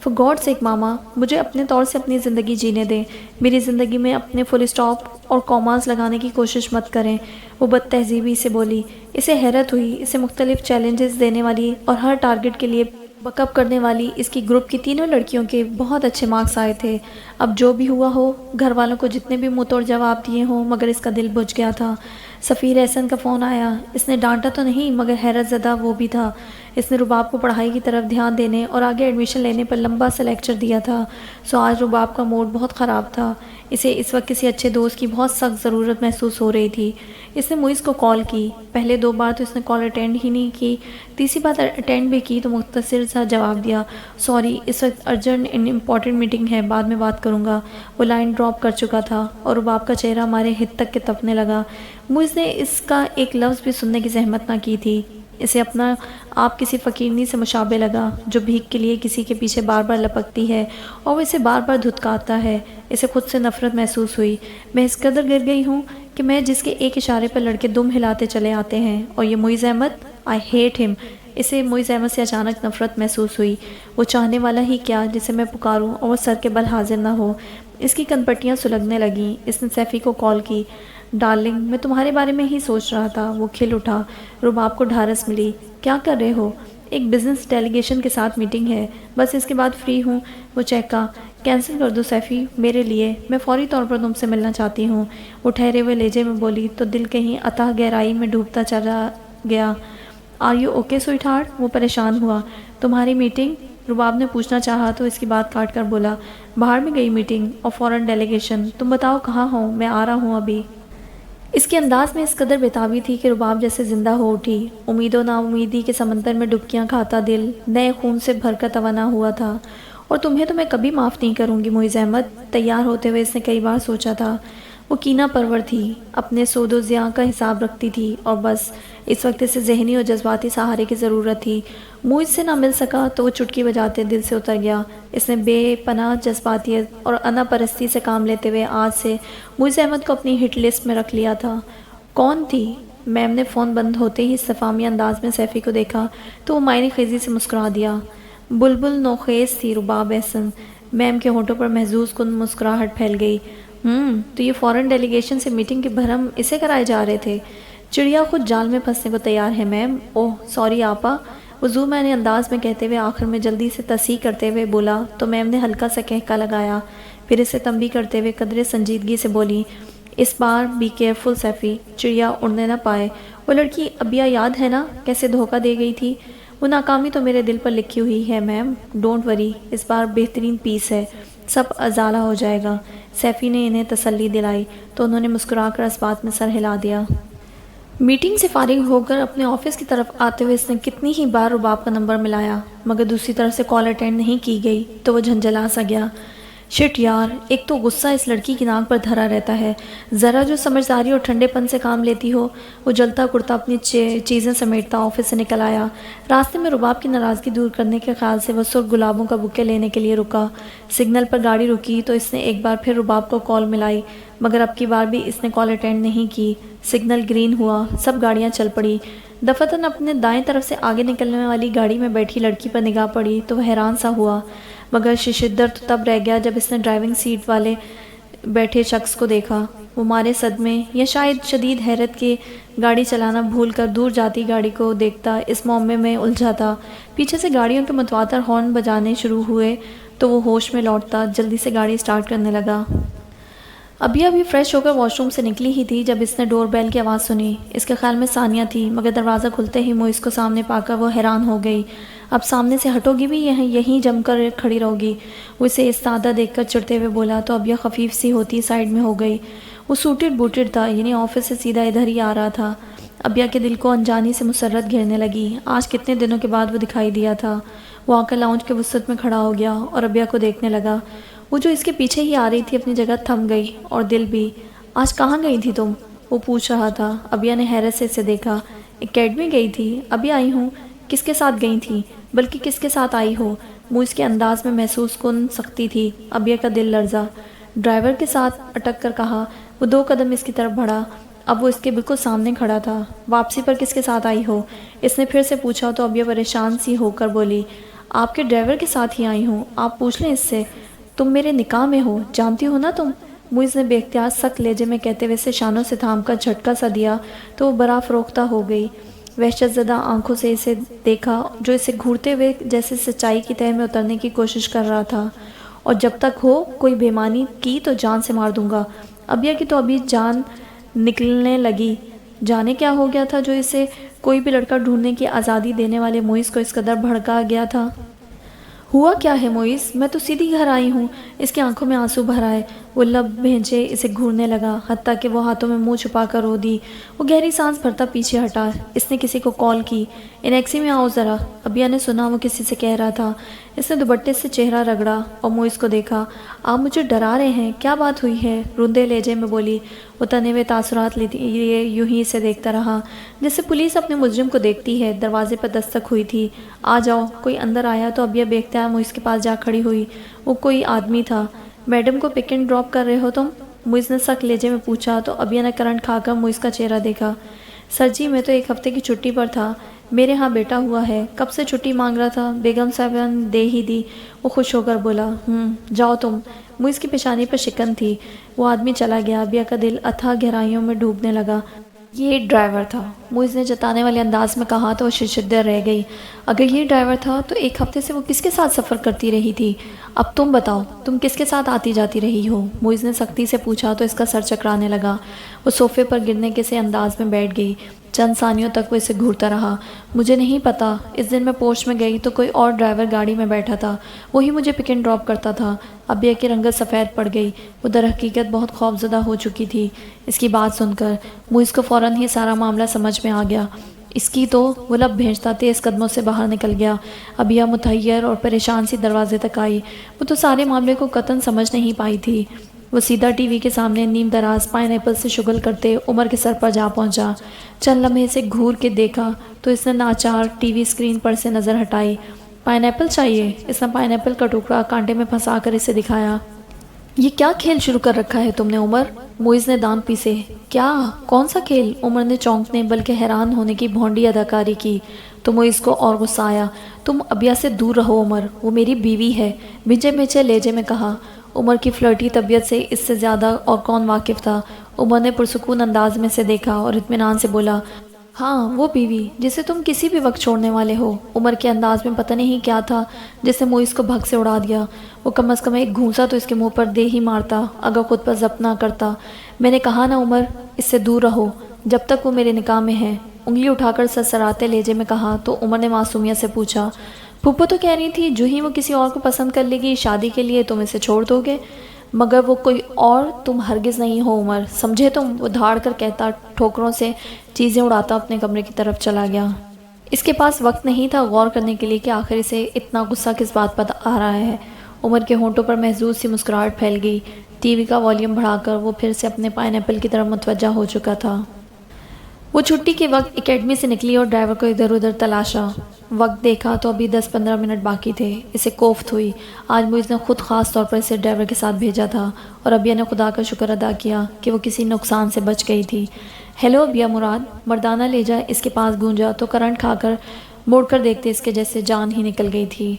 Speaker 1: فار گاڈ سیک ماما، مجھے اپنے طور سے اپنی زندگی جینے دیں، میری زندگی میں اپنے فل اسٹاپ اور کاماز لگانے کی کوشش مت کریں، وہ بد تہذیبی سے بولی۔ اسے حیرت ہوئی، اسے مختلف چیلنجز دینے والی اور ہر ٹارگٹ کے لیے بک اپ کرنے والی اس کی گروپ کی تینوں لڑکیوں کے بہت اچھے مارکس آئے تھے۔ اب جو بھی ہوا ہو، گھر والوں کو جتنے بھی منہ توڑ جواب دیے ہوں، مگر اس کا دل بجھ گیا تھا۔ سفیر احسن کا فون آیا۔ اس نے ڈانٹا تو نہیں مگر حیرت زدہ وہ بھی تھا۔ اس نے رباب کو پڑھائی کی طرف دھیان دینے اور آگے ایڈمیشن لینے پر لمبا سا لیکچر دیا تھا۔ سو آج رباب کا موڈ بہت خراب تھا۔ اسے اس وقت کسی اچھے دوست کی بہت سخت ضرورت محسوس ہو رہی تھی۔ اس نے معیز کو کال کی۔ پہلے 2 بار تو اس نے کال اٹینڈ ہی نہیں کی، تیسری بار اٹینڈ بھی کی تو مختصر سا جواب دیا، سوری اس وقت ارجنٹ امپورٹنٹ میٹنگ ہے، بعد میں بات کروں گا۔ وہ لائن ڈراپ کر چکا تھا اور رباب کا چہرہ ہمارے ہت تک کے تپنے لگا۔ معیز نے اس کا ایک لفظ بھی سننے کی زحمت نہ کی تھی۔ اسے اپنا آپ کسی فقیرنی سے مشابہ لگا جو بھیک کے لیے کسی کے پیچھے بار بار لپکتی ہے اور وہ اسے بار بار دھتکارتا ہے۔ اسے خود سے نفرت محسوس ہوئی۔ میں اس قدر گر گئی ہوں کہ میں جس کے ایک اشارے پر لڑکے دم ہلاتے چلے آتے ہیں، اور یہ معیز احمد، آئی ہیٹ ہم۔ اسے معیز احمد سے اچانک نفرت محسوس ہوئی۔ وہ چاہنے والا ہی کیا جسے میں پکاروں اور وہ سر کے بل حاضر نہ ہو۔ اس کی کنپٹیاں سلگنے لگیں۔ اس نے سیفی کو کال کی۔ ڈارلنگ میں تمہارے بارے میں ہی سوچ رہا تھا۔ وہ کھل اٹھا۔ رباب کو ڈھارس ملی۔ کیا کر رہے ہو؟ ایک بزنس ڈیلیگیشن کے ساتھ میٹنگ ہے، بس اس کے بعد فری ہوں۔ وہ چہکا۔ کینسل کر دو سیفی میرے لیے، میں فوری طور پر تم سے ملنا چاہتی ہوں۔ وہ ٹھہرے ہوئے لہجے میں بولی تو دل کہیں اتھاہ گہرائی میں ڈوبتا چلا گیا۔ Are you okay sweetheart? وہ پریشان ہوا۔ تمہاری میٹنگ؟ رباب نے پوچھنا چاہا تو اس کی بات کاٹ کر بولا، باہر میں گئی میٹنگ اور فورن ڈیلیگیشن، تم بتاؤ کہاں ہو؟ میں آ رہا ہوں ابھی۔ اس کے انداز میں اس قدر بےتابی تھی کہ رباب جیسے زندہ ہو اٹھی۔ امید و نا امیدی کے سمندر میں ڈبکیاں کھاتا دل نئے خون سے بھر کر توانا ہوا تھا۔ اور تمہیں تو میں کبھی معاف نہیں کروں گی معیز احمد۔ تیار ہوتے ہوئے اس نے کئی بار سوچا تھا۔ وہ کینہ پرور تھی، اپنے سود و زیاں کا حساب رکھتی تھی، اور بس اس وقت اسے ذہنی اور جذباتی سہارے کی ضرورت تھی۔ معیز سے نہ مل سکا تو وہ چٹکی بجاتے دل سے اتر گیا۔ اس نے بے پناہ جذباتیت اور انا پرستی سے کام لیتے ہوئے آج سے معیز احمد کو اپنی ہٹ لسٹ میں رکھ لیا تھا۔ کون تھی؟ میم نے فون بند ہوتے ہی استفہامی انداز میں سیفی کو دیکھا تو وہ معنی خیزی سے مسکرا دیا۔ بلبل نوخیز تھی رباب احسن۔ میم کے ہونٹوں پر محظوظ کن مسکراہٹ پھیل گئی۔ تو یہ فورن ڈیلیگیشن سے میٹنگ کے بھرم اسے کرائے جا رہے تھے؟ چڑیا خود جال میں پھنسنے کو تیار ہے میم۔ اوہ سوری آپا، وضو میں نے انداز میں کہتے ہوئے آخر میں جلدی سے تصحیح کرتے ہوئے بولا تو میم نے ہلکا سا کہکا لگایا، پھر اسے تنبیہ کرتے ہوئے قدرے سنجیدگی سے بولی، اس بار بی کیئرفل سیفی، چڑیا اڑنے نہ پائے۔ وہ لڑکی ابیا یاد ہے نا کیسے دھوکہ دے گئی تھی؟ وہ ناکامی تو میرے دل پر لکھی ہوئی ہے میم، ڈونٹ وری، اس بار بہترین پیس ہے، سب ازالہ ہو جائے گا۔ سیفی نے انہیں تسلی دلائی تو انہوں نے مسکرا کر اس بات میں سر ہلا دیا۔ میٹنگ سے فارغ ہو کر اپنے آفس کی طرف آتے ہوئے اس نے کتنی ہی بار رباب کا نمبر ملایا مگر دوسری طرف سے کال اٹینڈ نہیں کی گئی تو وہ جھنجھلا سا گیا۔ شٹ یار، ایک تو غصہ اس لڑکی کی ناک پر دھرا رہتا ہے، ذرا جو سمجھداری اور ٹھنڈے پن سے کام لیتی ہو۔ وہ جلتا کرتا اپنی چیزیں سمیٹتا آفس سے نکل آیا۔ راستے میں رباب کی ناراضگی دور کرنے کے خیال سے وہ سرخ گلابوں کا بکے لینے کے لیے رکا۔ سگنل پر گاڑی رکی تو اس نے ایک بار پھر رباب کو کال ملائی مگر اب کی بار بھی اس نے کال اٹینڈ نہیں کی۔ سگنل گرین ہوا، سب گاڑیاں چل پڑی۔ دفتن اپنے دائیں طرف سے آگے نکلنے والی گاڑی میں بیٹھی لڑکی پر نگاہ پڑی تو وہ حیران سا ہوا، مگر ششدر تو تب رہ گیا جب اس نے ڈرائیونگ سیٹ والے بیٹھے شخص کو دیکھا۔ وہ مارے صدمے یا شاید شدید حیرت کے گاڑی چلانا بھول کر دور جاتی گاڑی کو دیکھتا اس معمے میں الجھا تھا۔ پیچھے سے گاڑیوں کے متواتر ہارن بجانے شروع ہوئے تو وہ ہوش میں لوٹتا جلدی سے گاڑی سٹارٹ کرنے لگا۔ ابھی فریش ہو کر واش روم سے نکلی ہی تھی جب اس نے ڈور بیل کی آواز سنی۔ اس کے خیال میں ثانیہ تھی مگر دروازہ کھلتے ہی معیز کو سامنے پا کر وہ حیران ہو گئی۔ اب سامنے سے ہٹو گی بھی یہیں جم کر کھڑی رہو گی؟ وہ اسے استادہ دیکھ کر چڑھتے ہوئے بولا تو اب یہ خفیف سی ہوتی سائڈ میں ہو گئی۔ وہ سوٹڈ بوٹڈ تھا، یعنی آفس سے سیدھا ادھر ہی آ رہا تھا۔ ابیا کے دل کو انجانی سے مسرت گھیرنے لگی۔ آج کتنے دنوں کے بعد وہ دکھائی دیا تھا۔ وہ آ کر لاؤنج کے وسط میں کھڑا ہو گیا اور ابیا کو دیکھنے لگا۔ وہ جو اس کے پیچھے ہی آ رہی تھی اپنی جگہ تھم گئی اور دل بھی۔ آج کہاں گئی تھی تم؟ وہ پوچھ رہا تھا۔ ابیا نے حیرت سے اسے دیکھا۔ اکیڈمی گئی تھی، ابھی آئی ہوں۔ کس کے ساتھ گئی تھی؟ بلکہ کس کے ساتھ آئی ہو؟ معیز کے انداز میں محسوس کن سختی تھی۔ ابیا کا دل لرزا۔ ڈرائیور کے ساتھ، اٹک کر کہا۔ وہ 2 قدم اس کی طرف بڑھا۔ اب وہ اس کے بالکل سامنے کھڑا تھا۔ واپسی پر کس کے ساتھ آئی ہو؟ اس نے پھر سے پوچھا تو ابیا پریشان سی ہو کر بولی، آپ کے ڈرائیور کے ساتھ ہی آئی ہوں، آپ پوچھ لیں اس سے۔ تم میرے نکاح میں ہو، جانتی ہو نا تم؟ معیز نے بے اختیار سخت لہجے میں کہتے ہوئے اسے شانوں سے تھام کر جھٹکا سا دیا تو وہ برا فروختہ ہو گئی۔ وحشت زدہ آنکھوں سے اسے دیکھا جو اسے گھورتے ہوئے جیسے سچائی کی تہہ میں اترنے کی کوشش کر رہا تھا۔ اور جب تک ہو کوئی بے ایمانی کی تو جان سے مار دوں گا۔ ابیا کی تو ابھی جان نکلنے لگی جانے کیا ہو گیا تھا جو اسے کوئی بھی لڑکا ڈھونڈنے کی آزادی دینے والے معیز کو اس قدر بھڑکا گیا تھا۔ ہوا کیا ہے معیز؟ میں تو سیدھی گھر آئی ہوں۔ اس کی آنکھوں میں آنسو بھر آئے، وہ لب بھینچے اسے گھورنے لگا، حتیٰ کہ وہ ہاتھوں میں منہ چھپا کر رو دی۔ وہ گہری سانس بھرتا پیچھے ہٹا۔ اس نے کسی کو کال کی، انیکسی میں آؤ ذرا، ابیا نے سنا وہ کسی سے کہہ رہا تھا۔ اس نے دوپٹے سے چہرہ رگڑا اور معیز کو دیکھا۔ آپ مجھے ڈرا رہے ہیں، کیا بات ہوئی ہے؟ روندے لہجے میں بولی۔ وہ تنے ہوئے تاثرات لیے یوں ہی اسے دیکھتا رہا جیسے پولیس اپنے مجرم کو دیکھتی ہے۔ دروازے پر دستک ہوئی تھی۔ آ جاؤ، کوئی اندر آیا تو ابیا بیختے معیز کے پاس جا کھڑی ہوئی۔ وہ کوئی آدمی تھا۔ میڈم کو پک اینڈ ڈراپ کر رہے ہو تم؟ معیز نے سخت لہجے میں پوچھا تو ابیا نے کرنٹ کھا کر معیز کا چہرہ دیکھا۔ سر جی، میں تو 1 ہفتے کی چھٹی پر تھا، میرے ہاں بیٹا ہوا ہے، کب سے چھٹی مانگ رہا تھا، بیگم صاحبہ نے دے ہی دی۔ وہ خوش ہو کر بولا، جاؤ تم۔ معیز کی پیشانی پر شکن تھی۔ وہ آدمی چلا گیا۔ ابیا کا دل اتھاہ گہرائیوں میں ڈوبنے لگا۔ یہ ڈرائیور تھا، معیز نے جتانے والے انداز میں کہا تو وہ ششدر رہ گئی۔ اگر یہ ڈرائیور تھا تو 1 ہفتے سے وہ کس کے ساتھ سفر کرتی رہی تھی؟ اب تم بتاؤ، تم کس کے ساتھ آتی جاتی رہی ہو؟ معیز نے سختی سے پوچھا تو اس کا سر چکرانے لگا۔ وہ صوفے پر گرنے کے سے انداز میں بیٹھ گئی۔ چند ثانیوں تک وہ اسے گھورتا رہا۔ مجھے نہیں پتا، اس دن میں پورچ میں گئی تو کوئی اور ڈرائیور گاڑی میں بیٹھا تھا، وہی مجھے پک اینڈ ڈراپ کرتا تھا۔ ابیا کی رنگت سفید پڑ گئی۔ وہ در حقیقت بہت خوفزدہ ہو چکی تھی۔ اس کی بات سن کر معیز کو فوراً ہی سارا معاملہ سمجھ میں آ گیا۔ اس کی تو وہ لب بھینچتا تیز قدموں سے باہر نکل گیا۔ ابیا متحیر اور پریشان سی دروازے تک آئی۔ وہ تو سارے معاملے کو قطعاً سمجھ نہیں پائی تھی۔ وہ سیدھا ٹی وی کے سامنے نیم دراز پائن ایپل سے شغل کرتے عمر کے سر پر جا پہنچا۔ چند لمحے سے گھور کے دیکھا تو اس نے ناچار ٹی وی اسکرین پر سے نظر ہٹائی۔ پائن ایپل چاہیے؟ اس نے پائن ایپل کا ٹکڑا کانٹے میں پھنسا کر اسے دکھایا۔ یہ کیا کھیل شروع کر رکھا ہے تم نے عمر؟ معیز نے دانت پیسے۔ کیا؟ کون سا کھیل؟ عمر نے چونکنے بلکہ حیران ہونے کی بھونڈی اداکاری کی تو معیز کو اور غصہ آیا۔ تم ابیا سے دور رہو عمر، وہ میری بیوی ہے، بھنچے بھنچے لہجے میں کہا۔ عمر کی فلرٹی طبیعت سے اس سے زیادہ اور کون واقف تھا؟ عمر نے پرسکون انداز میں سے دیکھا اور اطمینان سے بولا، ہاں وہ بیوی جسے تم کسی بھی وقت چھوڑنے والے ہو۔ عمر کے انداز میں پتہ نہیں کیا تھا جس نے معیز کو بھگ سے اڑا دیا۔ وہ کم از کم ایک گھونسا تو اس کے منہ پر دے ہی مارتا اگر خود پر ضبط نہ کرتا۔ میں نے کہا نا عمر، اس سے دور رہو جب تک وہ میرے نکاح میں ہے۔ انگلی اٹھا کر سرسراتے لہجے میں کہا تو عمر نے معصومیت سے پوچھا، پھپھو تو کہہ رہی تھی جو ہی وہ کسی اور کو پسند کر لے گی شادی کے لیے تم اسے چھوڑ دو گے، مگر وہ کوئی اور تم ہرگز نہیں ہو عمر، سمجھے تم؟ وہ دھاڑ کر کہتا ٹھوکروں سے چیزیں اڑاتا اپنے کمرے کی طرف چلا گیا۔ اس کے پاس وقت نہیں تھا غور کرنے کے لیے کہ آخر اسے اتنا غصہ کس بات پر آ رہا ہے۔ عمر کے ہونٹوں پر محظوظ سی مسکراہٹ پھیل گئی۔ ٹی وی کا والیوم بڑھا کر وہ پھر سے اپنے پائن ایپل کی طرف متوجہ ہو چکا تھا۔ وہ چھٹی کے وقت اکیڈمی سے نکلی اور ڈرائیور کو ادھر ادھر تلاشا۔ وقت دیکھا تو ابھی 10-15 منٹ باقی تھے۔ اسے کوفت ہوئی، آج معیز نے خود خاص طور پر اسے ڈرائیور کے ساتھ بھیجا تھا اور ابیا نے خدا کا شکر ادا کیا کہ وہ کسی نقصان سے بچ گئی تھی۔ ہیلو ابیا مراد، مردانہ لہجہ اس کے پاس گونجا تو کرنٹ کھا کر موڑ کر دیکھتے اس کے جیسے جان ہی نکل گئی تھی۔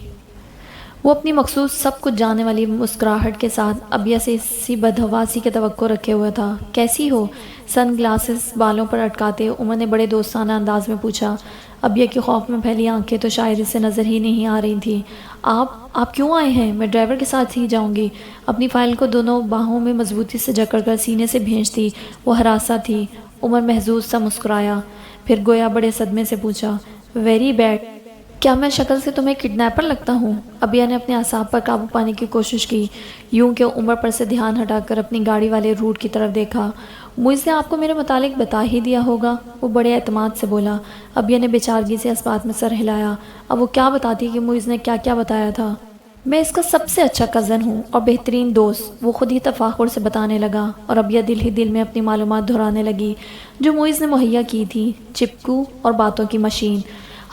Speaker 1: وہ اپنی مخصوص سب کچھ جانے والی مسکراہٹ کے ساتھ ابیا سے اسی بدحواسی کے توقع رکھے ہوئے تھا۔ کیسی ہو؟ سن گلاسز بالوں پر اٹکاتے عمر نے بڑے دوستانہ انداز میں پوچھا۔ ابیا کی خوف میں پھیلی آنکھیں تو شاید اسے نظر ہی نہیں آ رہی تھیں۔ آپ کیوں آئے ہیں؟ میں ڈرائیور کے ساتھ ہی جاؤں گی۔ اپنی فائل کو دونوں باہوں میں مضبوطی سے جکڑ کر سینے سے بھینچتی وہ ہراساں تھی۔ عمر محظوظ سا مسکرایا، پھر گویا بڑے صدمے سے پوچھا، ویری بیڈ، کیا میں شکل سے تمہیں کڈنیپر لگتا ہوں؟ ابیا نے اپنے اعصاب پر قابو پانے کی کوشش کی، یوں کہ عمر پر سے دھیان ہٹا کر اپنی گاڑی والے روٹ کی طرف دیکھا۔ معیز نے آپ کو میرے متعلق بتا ہی دیا ہوگا، وہ بڑے اعتماد سے بولا۔ ابیا نے بیچارگی سے اس بات میں سر ہلایا۔ اب وہ کیا بتاتی کہ معیز نے کیا کیا بتایا تھا؟ میں اس کا سب سے اچھا کزن ہوں اور بہترین دوست، وہ خود ہی تفاخر سے بتانے لگا اور ابیا دل ہی دل میں اپنی معلومات دہرانے لگی جو معیز نے مہیا کی تھی۔ چپکو اور باتوں کی مشین،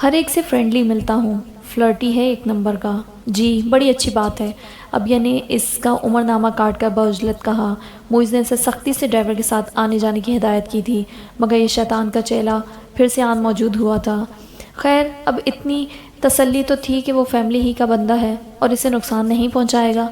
Speaker 1: ہر ایک سے فرینڈلی ملتا ہوں، فلرٹی ہے 1 نمبر کا۔ جی بڑی اچھی بات ہے، ابیا نے اس کا عمر نامہ کاٹ کر بعجلت کہا۔ معیز نے اسے سختی سے ڈرائیور کے ساتھ آنے جانے کی ہدایت کی تھی مگر یہ شیطان کا چیلا پھر سے آن موجود ہوا تھا۔ خیر اب اتنی تسلی تو تھی کہ وہ فیملی ہی کا بندہ ہے اور اسے نقصان نہیں پہنچائے گا۔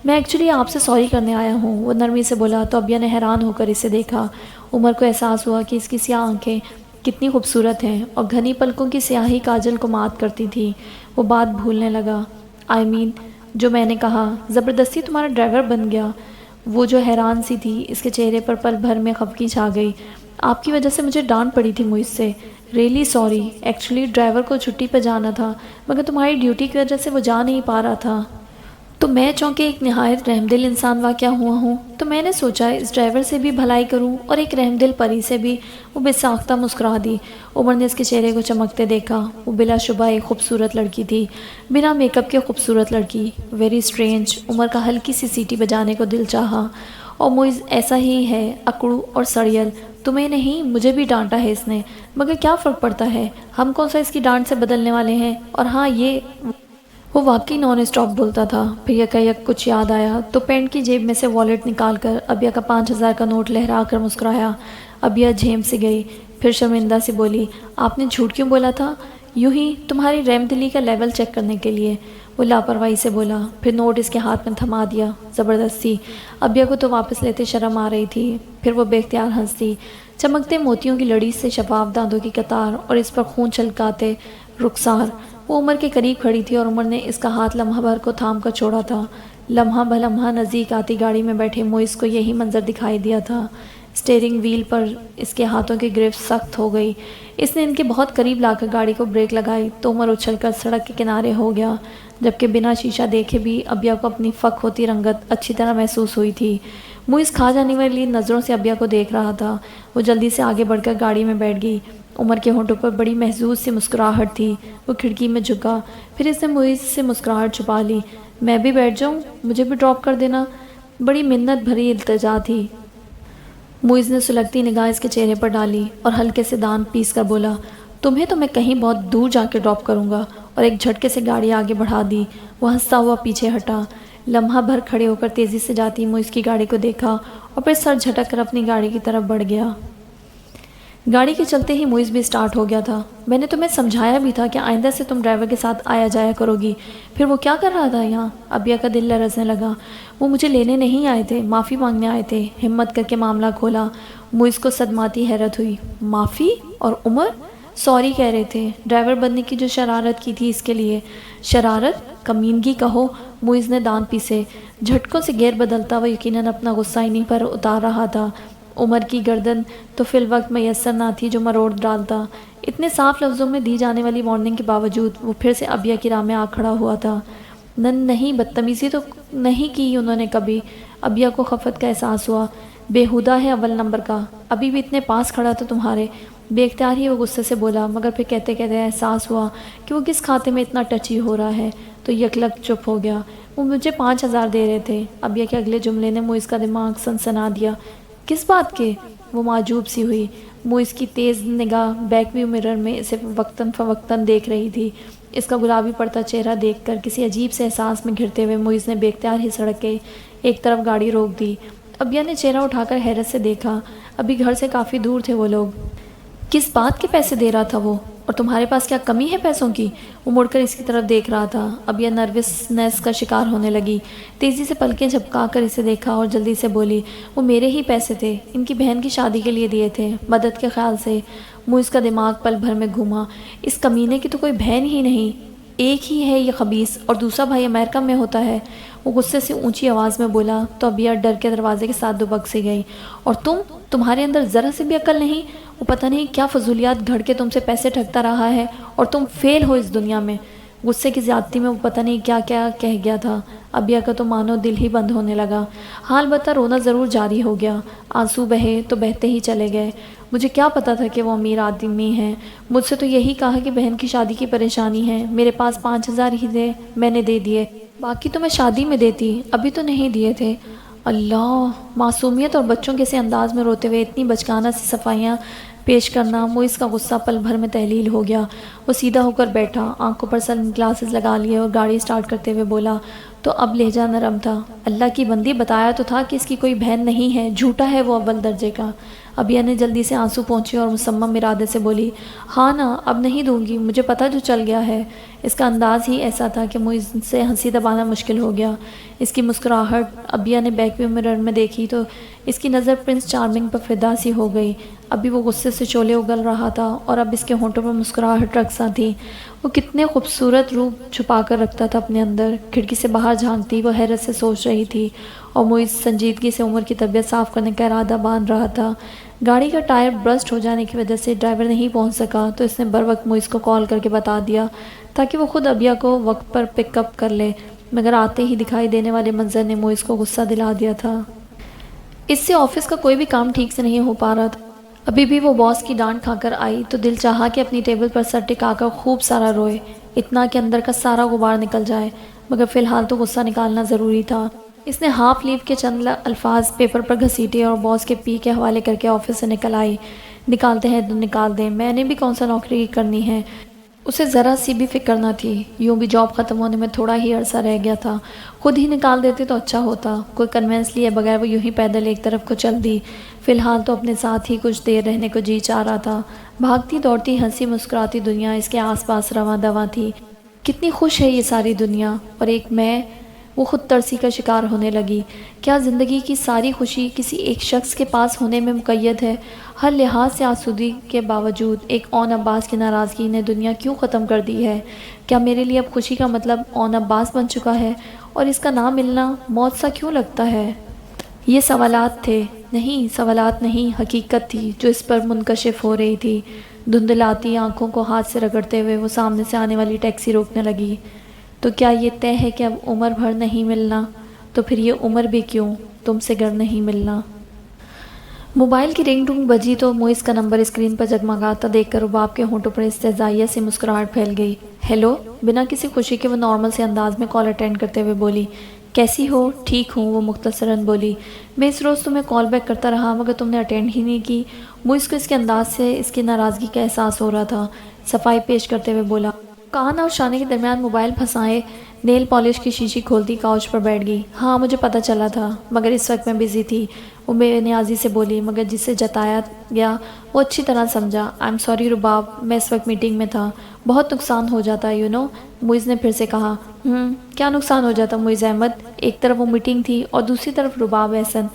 Speaker 1: میں ایکچولی آپ سے سوری کرنے آیا ہوں، وہ نرمی سے بولا تو ابیا نے حیران ہو کر اسے دیکھا۔ عمر کو احساس ہوا کہ اس کی سیاہ آنکھیں کتنی خوبصورت ہیں اور گھنی پلکوں کی سیاہی کاجل کو مات کرتی تھی۔ وہ بات بھولنے لگا۔ جو میں نے کہا زبردستی تمہارا ڈرائیور بن گیا؟ وہ جو حیران سی تھی اس کے چہرے پر پل بھر میں خفگی چھا گئی۔ آپ کی وجہ سے مجھے ڈانٹ پڑی تھی مجھ سے، ریئلی سوری، ایکچولی ڈرائیور کو چھٹی پہ جانا تھا مگر تمہاری ڈیوٹی کی وجہ سے وہ جا نہیں پا رہا تھا۔ تو میں چونکہ ایک نہایت رحم دل انسان واقع ہوا ہوں تو میں نے سوچا اس ڈرائیور سے بھی بھلائی کروں اور ایک رحم دل پری سے بھی۔ وہ بے ساختہ مسکرا دی۔ عمر نے اس کے چہرے کو چمکتے دیکھا۔ وہ بلا شبہ ایک خوبصورت لڑکی تھی، بنا میک اپ کے خوبصورت لڑکی۔ Very strange. عمر کا ہلکی سی سیٹی بجانے کو دل چاہا۔ اور معیز ایسا ہی ہے، اکڑو اور سڑیل۔ تمہیں نہیں، مجھے بھی ڈانٹا ہے اس نے، مگر کیا فرق پڑتا ہے، ہم کون سا اس کی ڈانٹ سے بدلنے والے ہیں۔ اور ہاں یہ وہ واقعی نان اسٹاپ بولتا تھا۔ پھر یکایک کچھ یاد آیا تو پینٹ کی جیب میں سے والیٹ نکال کر ابیا کا 5,000 کا نوٹ لہرا کر مسکرایا۔ ابیا جھیم سے گئی، پھر شرمندہ سے بولی، آپ نے جھوٹ کیوں بولا تھا؟ یوں ہی تمہاری رحم دلی کا لیول چیک کرنے کے لیے، وہ لاپرواہی سے بولا، پھر نوٹ اس کے ہاتھ میں تھما دیا زبردستی۔ ابیا کو تو واپس لیتے شرم آ رہی تھی، پھر وہ بے اختیار ہنس دی۔ چمکتے موتیوں کی لڑی سے شفاف دانتوں کی قطار اور اس پر خون چھلکاتے رخسار۔ وہ عمر کے قریب کھڑی تھی اور عمر نے اس کا ہاتھ لمحہ بھر کو تھام کر چھوڑا تھا۔ لمحہ بلمحہ نزدیک آتی گاڑی میں بیٹھے موئز کو یہی منظر دکھائی دیا تھا۔ اسٹیئرنگ وہیل پر اس کے ہاتھوں کی گرفت سخت ہو گئی۔ اس نے ان کے بہت قریب لا کر گاڑی کو بریک لگائی تو عمر اچھل کر سڑک کے کنارے ہو گیا، جبکہ بنا شیشہ دیکھے بھی ابیا کو اپنی فک ہوتی رنگت اچھی طرح محسوس ہوئی تھی۔ موئز کھا جانے والی نظروں سے ابیا کو دیکھ رہا تھا۔ وہ جلدی سے آگے بڑھ کر گاڑی میں بیٹھ گئی۔ عمر کے ہونٹوں پر بڑی محظوظ سی مسکراہٹ تھی۔ وہ کھڑکی میں جھکا، پھر اس نے موئز سے مسکراہٹ چھپا لی۔ میں بھی بیٹھ جاؤں، مجھے بھی ڈراپ کر دینا، بڑی منت بھری التجا تھی۔ موئز نے سلگتی نگاہ اس کے چہرے پر ڈالی اور ہلکے سے دانت پیس کر بولا، تمہیں تو میں کہیں بہت دور جا کے ڈراپ کروں گا، اور ایک جھٹکے سے گاڑی آگے بڑھا دی۔ وہ ہنستا ہوا پیچھے ہٹا۔ لمحہ بھر کھڑے ہو کر تیزی سے جاتی موئز کی گاڑی کو دیکھا اور پھر سر جھٹک کر اپنی گاڑی کی طرف بڑھ گیا۔ گاڑی کے چلتے ہی موئز بھی سٹارٹ ہو گیا تھا۔ میں نے تمہیں سمجھایا بھی تھا کہ آئندہ سے تم ڈرائیور کے ساتھ آیا جایا کرو گی۔ پھر وہ کیا کر رہا تھا یہاں؟ ابیا کا دل لرزنے لگا۔ وہ مجھے لینے نہیں آئے تھے، معافی مانگنے آئے تھے، ہمت کر کے معاملہ کھولا۔ موئز کو صدماتی حیرت ہوئی۔ معافی؟ اور عمر؟ سوری کہہ رہے تھے، ڈرائیور بننے کی جو شرارت کی تھی اس کے لیے۔ شرارت؟ کمینگی کہو۔ موئز نے دانت پیسے۔ جھٹکوں سے گیئر بدلتا وہ یقیناً اپنا غصہ انہیں پر اتار رہا تھا۔ عمر کی گردن تو فی الوقت میسر نہ تھی جو مروڑ ڈالتا۔ اتنے صاف لفظوں میں دی جانے والی وارننگ کے باوجود وہ پھر سے ابیا کی راہ میں آ کھڑا ہوا تھا۔ نہیں، بدتمیزی تو نہیں کی انہوں نے کبھی۔ ابیا کو خفت کا احساس ہوا۔ بےہودہ ہے اول نمبر کا، ابھی بھی اتنے پاس کھڑا تھا تمہارے۔ بے اختیار ہی وہ غصے سے بولا، مگر پھر کہتے کہتے احساس ہوا کہ وہ کس کھاتے میں اتنا ٹچی ہو رہا ہے، تو یکلک چپ ہو گیا۔ وہ مجھے 5,000 دے رہے تھے۔ ابیا کے اگلے جملے نے موئز کا دماغ سنسنا دیا۔ کس بات کے؟ وہ معجوب سی ہوئی۔ موئز کی تیز نگاہ بیک ویو مرر میں اسے وقتاً فوقتاً دیکھ رہی تھی۔ اس کا گلابی پڑتا چہرہ دیکھ کر کسی عجیب سے احساس میں گھرتے ہوئے موئز نے بے اختیار ہی سڑک کے ایک طرف گاڑی روک دی۔ ابیا نے چہرہ اٹھا کر حیرت سے دیکھا۔ ابھی گھر سے کافی دور تھے وہ لوگ۔ کس بات کے پیسے دے رہا تھا وہ؟ اور تمہارے پاس کیا کمی ہے پیسوں کی؟ وہ مڑ کر اس کی طرف دیکھ رہا تھا۔ ابیا نروسنس کا شکار ہونے لگی۔ تیزی سے پلکیں جھپکا کر اسے دیکھا اور جلدی سے بولی، وہ میرے ہی پیسے تھے، ان کی بہن کی شادی کے لیے دیے تھے، مدد کے خیال سے۔ موئز کا دماغ پل بھر میں گھوما۔ اس کمینے کی تو کوئی بہن ہی نہیں، ایک ہی ہے یہ خبیث، اور دوسرا بھائی امریکہ میں ہوتا ہے۔ وہ غصے سے اونچی آواز میں بولا تو ابیا ڈر کے دروازے کے ساتھ دبک سے گئی۔ اور تمہارے اندر ذرا سے بھی عقل نہیں؟ وہ پتہ نہیں کیا فضولیات گھڑ کے تم سے پیسے ٹھگتا رہا ہے، اور تم فیل ہو اس دنیا میں۔ غصے کی زیادتی میں وہ پتہ نہیں کیا کیا کہہ گیا تھا۔ ابیا کا تو مانو دل ہی بند ہونے لگا۔ حال بتا رونا ضرور جاری ہو گیا۔ آنسو بہے تو بہتے ہی چلے گئے۔ مجھے کیا پتا تھا کہ وہ امیر آدمی ہیں؟ مجھ سے تو یہی کہا کہ بہن کی شادی کی پریشانی ہے، میرے پاس 5,000 ہی تھے، میں نے دے دیے، باقی تو میں شادی میں دیتی، ابھی تو نہیں دیے تھے۔ اللہ! معصومیت اور بچوں کے سے انداز میں روتے ہوئے اتنی بچکانہ سی صفائیاں پیش کرنا موئز کا غصہ پل بھر میں تحلیل ہو گیا۔ وہ سیدھا ہو کر بیٹھا، آنکھوں پر سن گلاسز لگا لیے اور گاڑی سٹارٹ کرتے ہوئے بولا تو اب لہجہ نرم تھا، اللہ کی بندی، بتایا تو تھا کہ اس کی کوئی بہن نہیں ہے، جھوٹا ہے وہ اول درجے کا۔ ابیا نے جلدی سے آنسو پہنچے اور مصمم ارادے سے بولی، ہاں نا، اب نہیں دوں گی، مجھے پتہ جو چل گیا ہے۔ اس کا انداز ہی ایسا تھا کہ موئز سے ہنسی دبانا مشکل ہو گیا۔ اس کی مسکراہٹ ابیا نے بیک ویو مرر میں دیکھی تو اس کی نظر پرنس چارمنگ پر فدا سی ہو گئی۔ ابھی وہ غصے سے شعلے اگل رہا تھا اور اب اس کے ہونٹوں پر مسکراہٹ رقصاں تھی۔ وہ کتنے خوبصورت روپ چھپا کر رکھتا تھا اپنے اندر۔ کھڑکی سے باہر جھانکتی وہ حیرت سے سوچ رہی تھی اور معیز سنجیدگی سے عمر کی طبیعت صاف کرنے کا ارادہ باندھ رہا تھا۔ گاڑی کا ٹائر برسٹ ہو جانے کی وجہ سے ڈرائیور نہیں پہنچ سکا تو اس نے بروقت معیز کو کال کر کے بتا دیا تاکہ وہ خود ابیہ کو وقت پر پک اپ کر لے، مگر آتے ہی دکھائی دینے والے منظر نے معیز کو غصہ دلا دیا تھا۔ اس سے آفس کا کوئی بھی کام ٹھیک سے نہیں ہو پا رہا تھا۔ ابھی بھی وہ باس کی ڈانٹ کھا کر آئی تو دل چاہا کہ اپنی ٹیبل پر سر ٹکا کر خوب سارا روئے، اتنا کہ اندر کا سارا غبار نکل جائے، مگر فی الحال تو غصہ نکالنا ضروری تھا۔ اس نے ہاف لیو کے چند الفاظ پیپر پر گھسیٹے اور باس کے پی کے حوالے کر کے آفس سے نکل آئی۔ نکالتے ہیں تو نکال دیں، میں نے بھی کون سا نوکری کرنی ہے۔ اسے ذرا سی بھی فکر نہ تھی، یوں بھی جاب ختم ہونے میں تھوڑا ہی عرصہ رہ گیا تھا، خود ہی نکال دیتے تو اچھا ہوتا۔ کوئی کنوینس لیے بغیر وہ یوں ہی پیدل ایک طرف کو چل دی۔ فی الحال تو اپنے ساتھ ہی کچھ دیر رہنے کو جی چاہ رہا تھا۔ بھاگتی دوڑتی ہنسی مسکراتی دنیا اس کے آس پاس رواں دواں تھی۔ کتنی خوش ہے یہ ساری دنیا، اور ایک میں، وہ خود ترسی کا شکار ہونے لگی۔ کیا زندگی کی ساری خوشی کسی ایک شخص کے پاس ہونے میں مقید ہے؟ ہر لحاظ سے آسودگی کے باوجود ایک اون عباس کی ناراضگی نے دنیا کیوں ختم کر دی ہے؟ کیا میرے لیے اب خوشی کا مطلب اون عباس بن چکا ہے اور اس کا نہ ملنا موت سا کیوں لگتا ہے؟ یہ سوالات تھے، نہیں سوالات نہیں، حقیقت تھی جو اس پر منکشف ہو رہی تھی۔ دھندلاتی آنکھوں کو ہاتھ سے رگڑتے ہوئے وہ سامنے سے آنے والی ٹیکسی روکنے لگی۔ تو کیا یہ طے ہے کہ اب عمر بھر نہیں ملنا؟ تو پھر یہ عمر بھی کیوں تم سے گر نہیں ملنا؟ موبائل کی رنگ ٹونگ بجی تو معیز کا نمبر اسکرین پر جگمگاتا دیکھ کر رباب کے ہونٹوں پر استہزائیہ سے مسکراہٹ پھیل گئی۔ ہیلو، بنا کسی خوشی کے وہ نارمل سے انداز میں کال اٹینڈ کرتے ہوئے بولی۔ کیسی ہو؟ ٹھیک ہوں، وہ مختصراً بولی۔ میں اس روز تمہیں کال بیک کرتا رہا مگر تم نے اٹینڈ ہی نہیں کی۔ معیز کو اس کے انداز سے اس کی ناراضگی کا احساس ہو رہا تھا۔ صفائی پیش کرتے ہوئے بولا۔ کان اور شانے کے درمیان موبائل پھنسائے نیل پالش کی شیشی کھولتی کاؤچ پر بیٹھ گئی۔ ہاں مجھے پتہ چلا تھا، مگر اس وقت میں بزی تھی، وہ بے نیازی سے بولی، مگر جسے جتایا گیا وہ اچھی طرح سمجھا۔ آئی ایم سوری رباب، میں اس وقت میٹنگ میں تھا، بہت نقصان ہو جاتا یو نو، معیز نے پھر سے کہا۔ کیا نقصان ہو جاتا معیز احمد؟ ایک طرف وہ میٹنگ تھی اور دوسری طرف رباب احسن،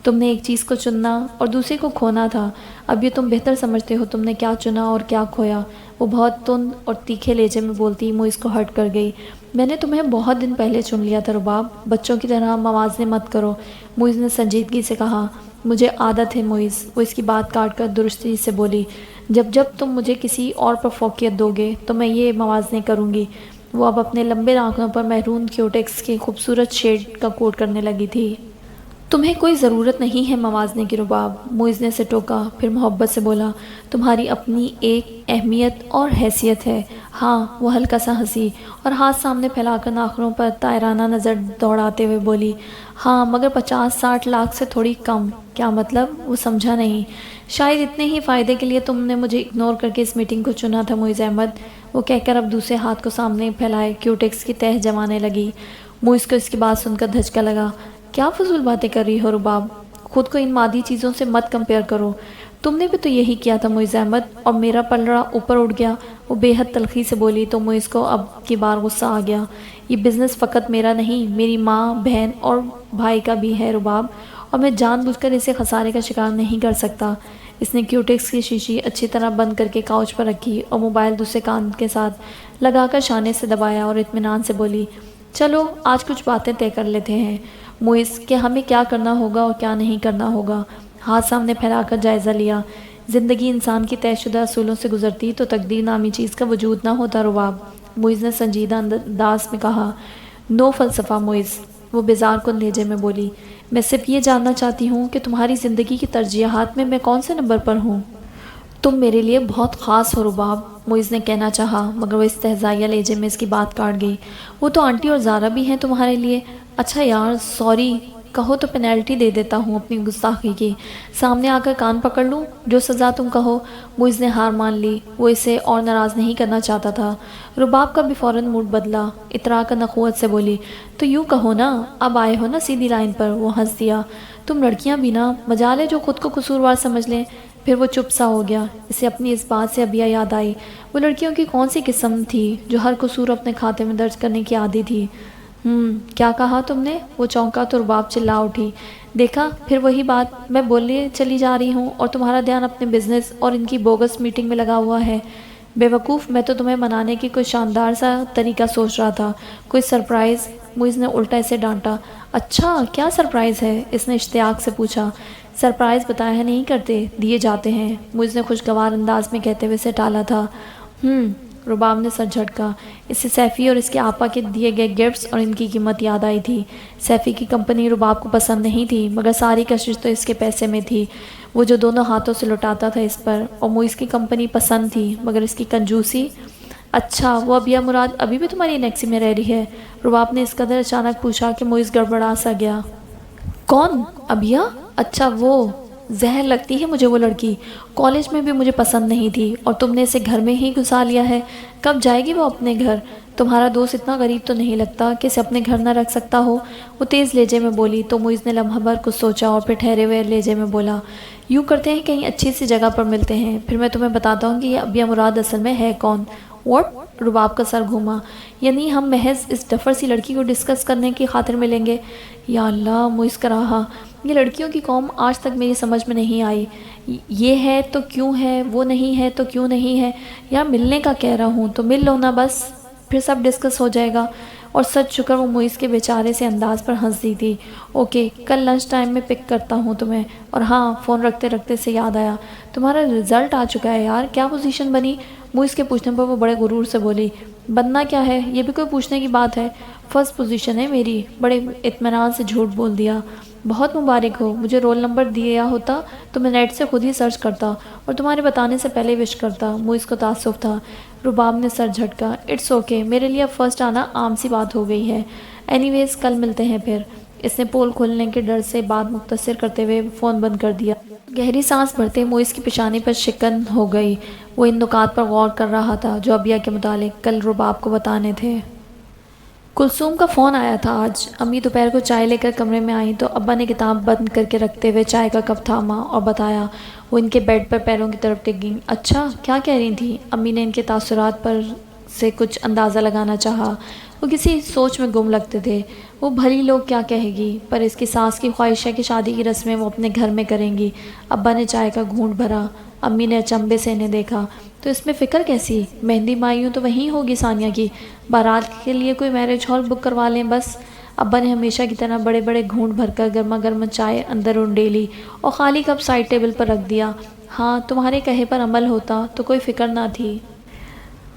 Speaker 1: تم نے ایک چیز کو چننا اور دوسری کو کھونا تھا، اب یہ تم بہتر سمجھتے ہو تم نے کیا چنا اور کیا کھویا۔ وہ بہت تند اور تیکھے لہجے میں بولتی معیز کو ہرٹ کر گئی۔ میں نے تمہیں بہت دن پہلے چن لیا تھا رباب، بچوں کی طرح موازنے مت کرو، معیز نے سنجیدگی سے کہا۔ مجھے عادت ہے معیز، وہ اس کی بات کاٹ کر درستی سے بولی، جب تم مجھے کسی اور پر فوقیت دو گے تو میں یہ موازنے کروں گی۔ وہ اب اپنے لمبے ناخنوں پر محرون کیوٹیکس کے خوبصورت شیڈ کا کوٹ کرنے لگی تھی۔ تمہیں کوئی ضرورت نہیں ہے موازنے کی رباب، معیز نے اسے ٹوکا، پھر محبت سے بولا۔ تمہاری اپنی ایک اہمیت اور حیثیت ہے۔ ہاں، وہ ہلکا سا ہنسی اور ہاتھ سامنے پھیلا کر ناخنوں پر طائرانہ نظر دوڑاتے ہوئے بولی۔ ہاں مگر 50-60 لاکھ سے تھوڑی کم۔ کیا مطلب؟ وہ سمجھا نہیں۔ شاید اتنے ہی فائدے کے لیے تم نے مجھے اگنور کر کے اس میٹنگ کو چنا تھا معیز احمد، وہ کہہ کر اب دوسرے ہاتھ کو سامنے پھیلائے کیوٹیکس کی تہہ جمانے لگی۔ معیز کو اس کی بات سن کر دھچکا لگا۔ کیا فضول باتیں کر رہی ہو رباب، خود کو ان مادی چیزوں سے مت کمپیئر کرو، تم نے بھی تو یہی کیا تھا معیز احمد، اور میرا پلڑا اوپر اٹھ گیا، وہ بے حد تلخی سے بولی تو معیز کو اب کی بار غصہ آ گیا۔ یہ بزنس فقط میرا نہیں، میری ماں، بہن اور بھائی کا بھی ہے رباب، اور میں جان بوجھ کر اسے خسارے کا شکار نہیں کر سکتا۔ اس نے کیوٹیکس کی شیشی اچھی طرح بند کر کے کاؤچ پر رکھی اور موبائل دوسرے کان کے ساتھ لگا کر شانے سے دبایا اور اطمینان سے بولی۔ چلو آج کچھ باتیں طے کر لیتے ہیں معیز کہ ہمیں کیا کرنا ہوگا اور کیا نہیں کرنا ہوگا۔ ہاتھ سامنے پھیلا کر جائزہ لیا۔ زندگی انسان کی طے شدہ اصولوں سے گزرتی تو تقدیر نامی چیز کا وجود نہ ہوتا رباب، معیز نے سنجیدہ انداز میں کہا۔ نو فلسفہ معیز، وہ بیزار کن لہجے میں بولی، میں صرف یہ جاننا چاہتی ہوں کہ تمہاری زندگی کی ترجیحات میں کون سے نمبر پر ہوں؟ تم میرے لیے بہت خاص ہو رباب، معیز نے کہنا چاہا مگر وہ استہزائیہ لہجے میں اس کی بات کاٹ گئی۔ وہ تو آنٹی اور زارا بھی ہیں تمہارے لیے۔ اچھا یار سوری، کہو تو پینلٹی دے دیتا ہوں اپنی گستاخی کی، سامنے آ کر کان پکڑ لوں، جو سزا تم کہو۔ معیز نے ہار مان لی، وہ اسے اور ناراض نہیں کرنا چاہتا تھا۔ رباب کا بھی فوراً موڈ بدلا، اترا کر نخوت سے بولی، تو یوں کہو نا، اب آئے ہو نا سیدھی لائن پر۔ وہ ہنس دیا۔ تم لڑکیاں بھی نا، مجال ہے جو خود کو قصوروار سمجھ لیں۔ پھر وہ چپ سا ہو گیا۔ اسے اپنی اس بات سے ابیہ یاد آئی، وہ لڑکیوں کی کون سی قسم تھی جو ہر قصور اپنے کھاتے میں درج کرنے کی عادی تھی۔ کیا کہا تم نے؟ وہ چونکا تو رباب چلا اٹھی۔ دیکھا پھر وہی بات، میں بولنے چلی جا رہی ہوں اور تمہارا دھیان اپنے بزنس اور ان کی بوگس میٹنگ میں لگا ہوا ہے۔ بے وقوف، میں تو تمہیں منانے کی کوئی شاندار سا طریقہ سوچ رہا تھا، کوئی سرپرائز۔ معیز نے الٹا اسے ڈانٹا۔ اچھا کیا سرپرائز ہے؟ اس نے اشتیاق سے پوچھا۔ سرپرائز بتایا نہیں کرتے، دیے جاتے ہیں، معیز نے خوشگوار انداز میں کہتے ہوئے اسے ٹالا تھا۔ رباب نے سر جھٹکا۔ اسے سیفی اور اس کے آپا کے دیے گئے گفٹس اور ان کی قیمت یاد آئی تھی۔ سیفی کی کمپنی رباب کو پسند نہیں تھی، مگر ساری کشش تو اس کے پیسے میں تھی، وہ جو دونوں ہاتھوں سے لٹاتا تھا اس پر، اور معیز کی کمپنی پسند تھی مگر اس کی کنجوسی۔ اچھا وہ ابیا مراد ابھی بھی تمہاری نیکسی میں رہ رہی ہے؟ رباب نے اس قدر اچانک پوچھا کہ معیز گڑبڑا سا گیا۔ کون؟ ابیا؟ اچھا وہ، زہر لگتی ہے مجھے وہ لڑکی، کالج میں بھی مجھے پسند نہیں تھی اور تم نے اسے گھر میں ہی گھسا لیا ہے، کب جائے گی وہ اپنے گھر؟ تمہارا دوست اتنا غریب تو نہیں لگتا کہ اسے اپنے گھر نہ رکھ سکتا ہو، وہ تیز لہجے میں بولی۔ تو معیز نے لمحہ بھر کچھ سوچا اور پھر ٹھہرے ہوئے لہجے میں بولا، یوں کرتے ہیں کہیں اچھی سی جگہ پر ملتے ہیں، پھر میں تمہیں بتاتا ہوں کہ یہ ابیا مراد اصل میں ہے کون۔ واٹ؟ رباب کا سر گھوما۔ یعنی ہم محض اس ڈفر سی لڑکی کو ڈسکس کرنے کی خاطر ملیں گے؟ یا اللہ، معیز کراہا، یہ لڑکیوں کی قوم آج تک میری سمجھ میں نہیں آئی، یہ ہے تو کیوں ہے، وہ نہیں ہے تو کیوں نہیں ہے، یا ملنے کا کہہ رہا ہوں تو مل لو نا بس، پھر سب ڈسکس ہو جائے گا۔ اور سچ شکر وہ معیز کے بیچارے سے انداز پر ہنس دی تھی۔ اوکے، کل لنچ ٹائم میں پک کرتا ہوں تمہیں۔ اور ہاں، فون رکھتے رکھتے سے یاد آیا، تمہارا رزلٹ آ چکا ہے یار، کیا پوزیشن بنی؟ معیز کے پوچھنے پر وہ بڑے غرور سے بولی، بننا کیا ہے، یہ بھی کوئی پوچھنے کی بات ہے، فرسٹ پوزیشن ہے میری۔ بڑے اطمینان سے جھوٹ بول دیا۔ بہت مبارک ہو، مجھے رول نمبر دیا ہوتا تو میں نیٹ سے خود ہی سرچ کرتا اور تمہارے بتانے سے پہلے وش کرتا۔ معیز کو تعصب تھا۔ رباب نے سر جھٹکا۔ اٹس اوکے، میرے لیے اب فرسٹ آنا عام سی بات ہو گئی ہے، اینی ویز کل ملتے ہیں پھر۔ اس نے پول کھولنے کے ڈر سے بات مختصر کرتے ہوئے فون بند کر دیا۔ گہری سانس بھرتے معیز کی پیشانی پر شکن ہو گئی۔ وہ ان نکات پر غور کر رہا تھا جو ابیا کے متعلق کل رباب کو بتانے تھے۔ کلثوم کا فون آیا تھا آج۔ امی دوپہر کو چائے لے کر کمرے میں آئیں تو ابا نے کتاب بند کر کے رکھتے ہوئے چائے کا کپ تھاما اور بتایا۔ وہ ان کے بیڈ پر پیروں کی طرف ٹک گئیں۔ اچھا کیا کہہ رہی تھیں؟ امی نے ان کے تاثرات پر سے کچھ اندازہ لگانا چاہا۔ وہ کسی سوچ میں گم لگتے تھے۔ وہ بھلی لوگ کیا کہے گی، پر اس کی ساس کی خواہش ہے کہ شادی کی رسمیں وہ اپنے گھر میں کریں گی۔ ابا نے چائے کا گھونٹ بھرا۔ امی نے اچنبے سے انہیں دیکھا۔ تو اس میں فکر کیسی؟ مہندی مایوں تو وہیں ہوگی ثانیہ کی، بارات کے لیے کوئی میرج ہال بک کروا لیں بس۔ ابا نے ہمیشہ کی طرح بڑے بڑے گھونٹ بھر کر گرما گرم چائے اندر انڈیلی اور خالی کپ سائڈ ٹیبل پر رکھ دیا۔ ہاں، تمہارے کہے پر عمل ہوتا تو کوئی فکر نہ تھی،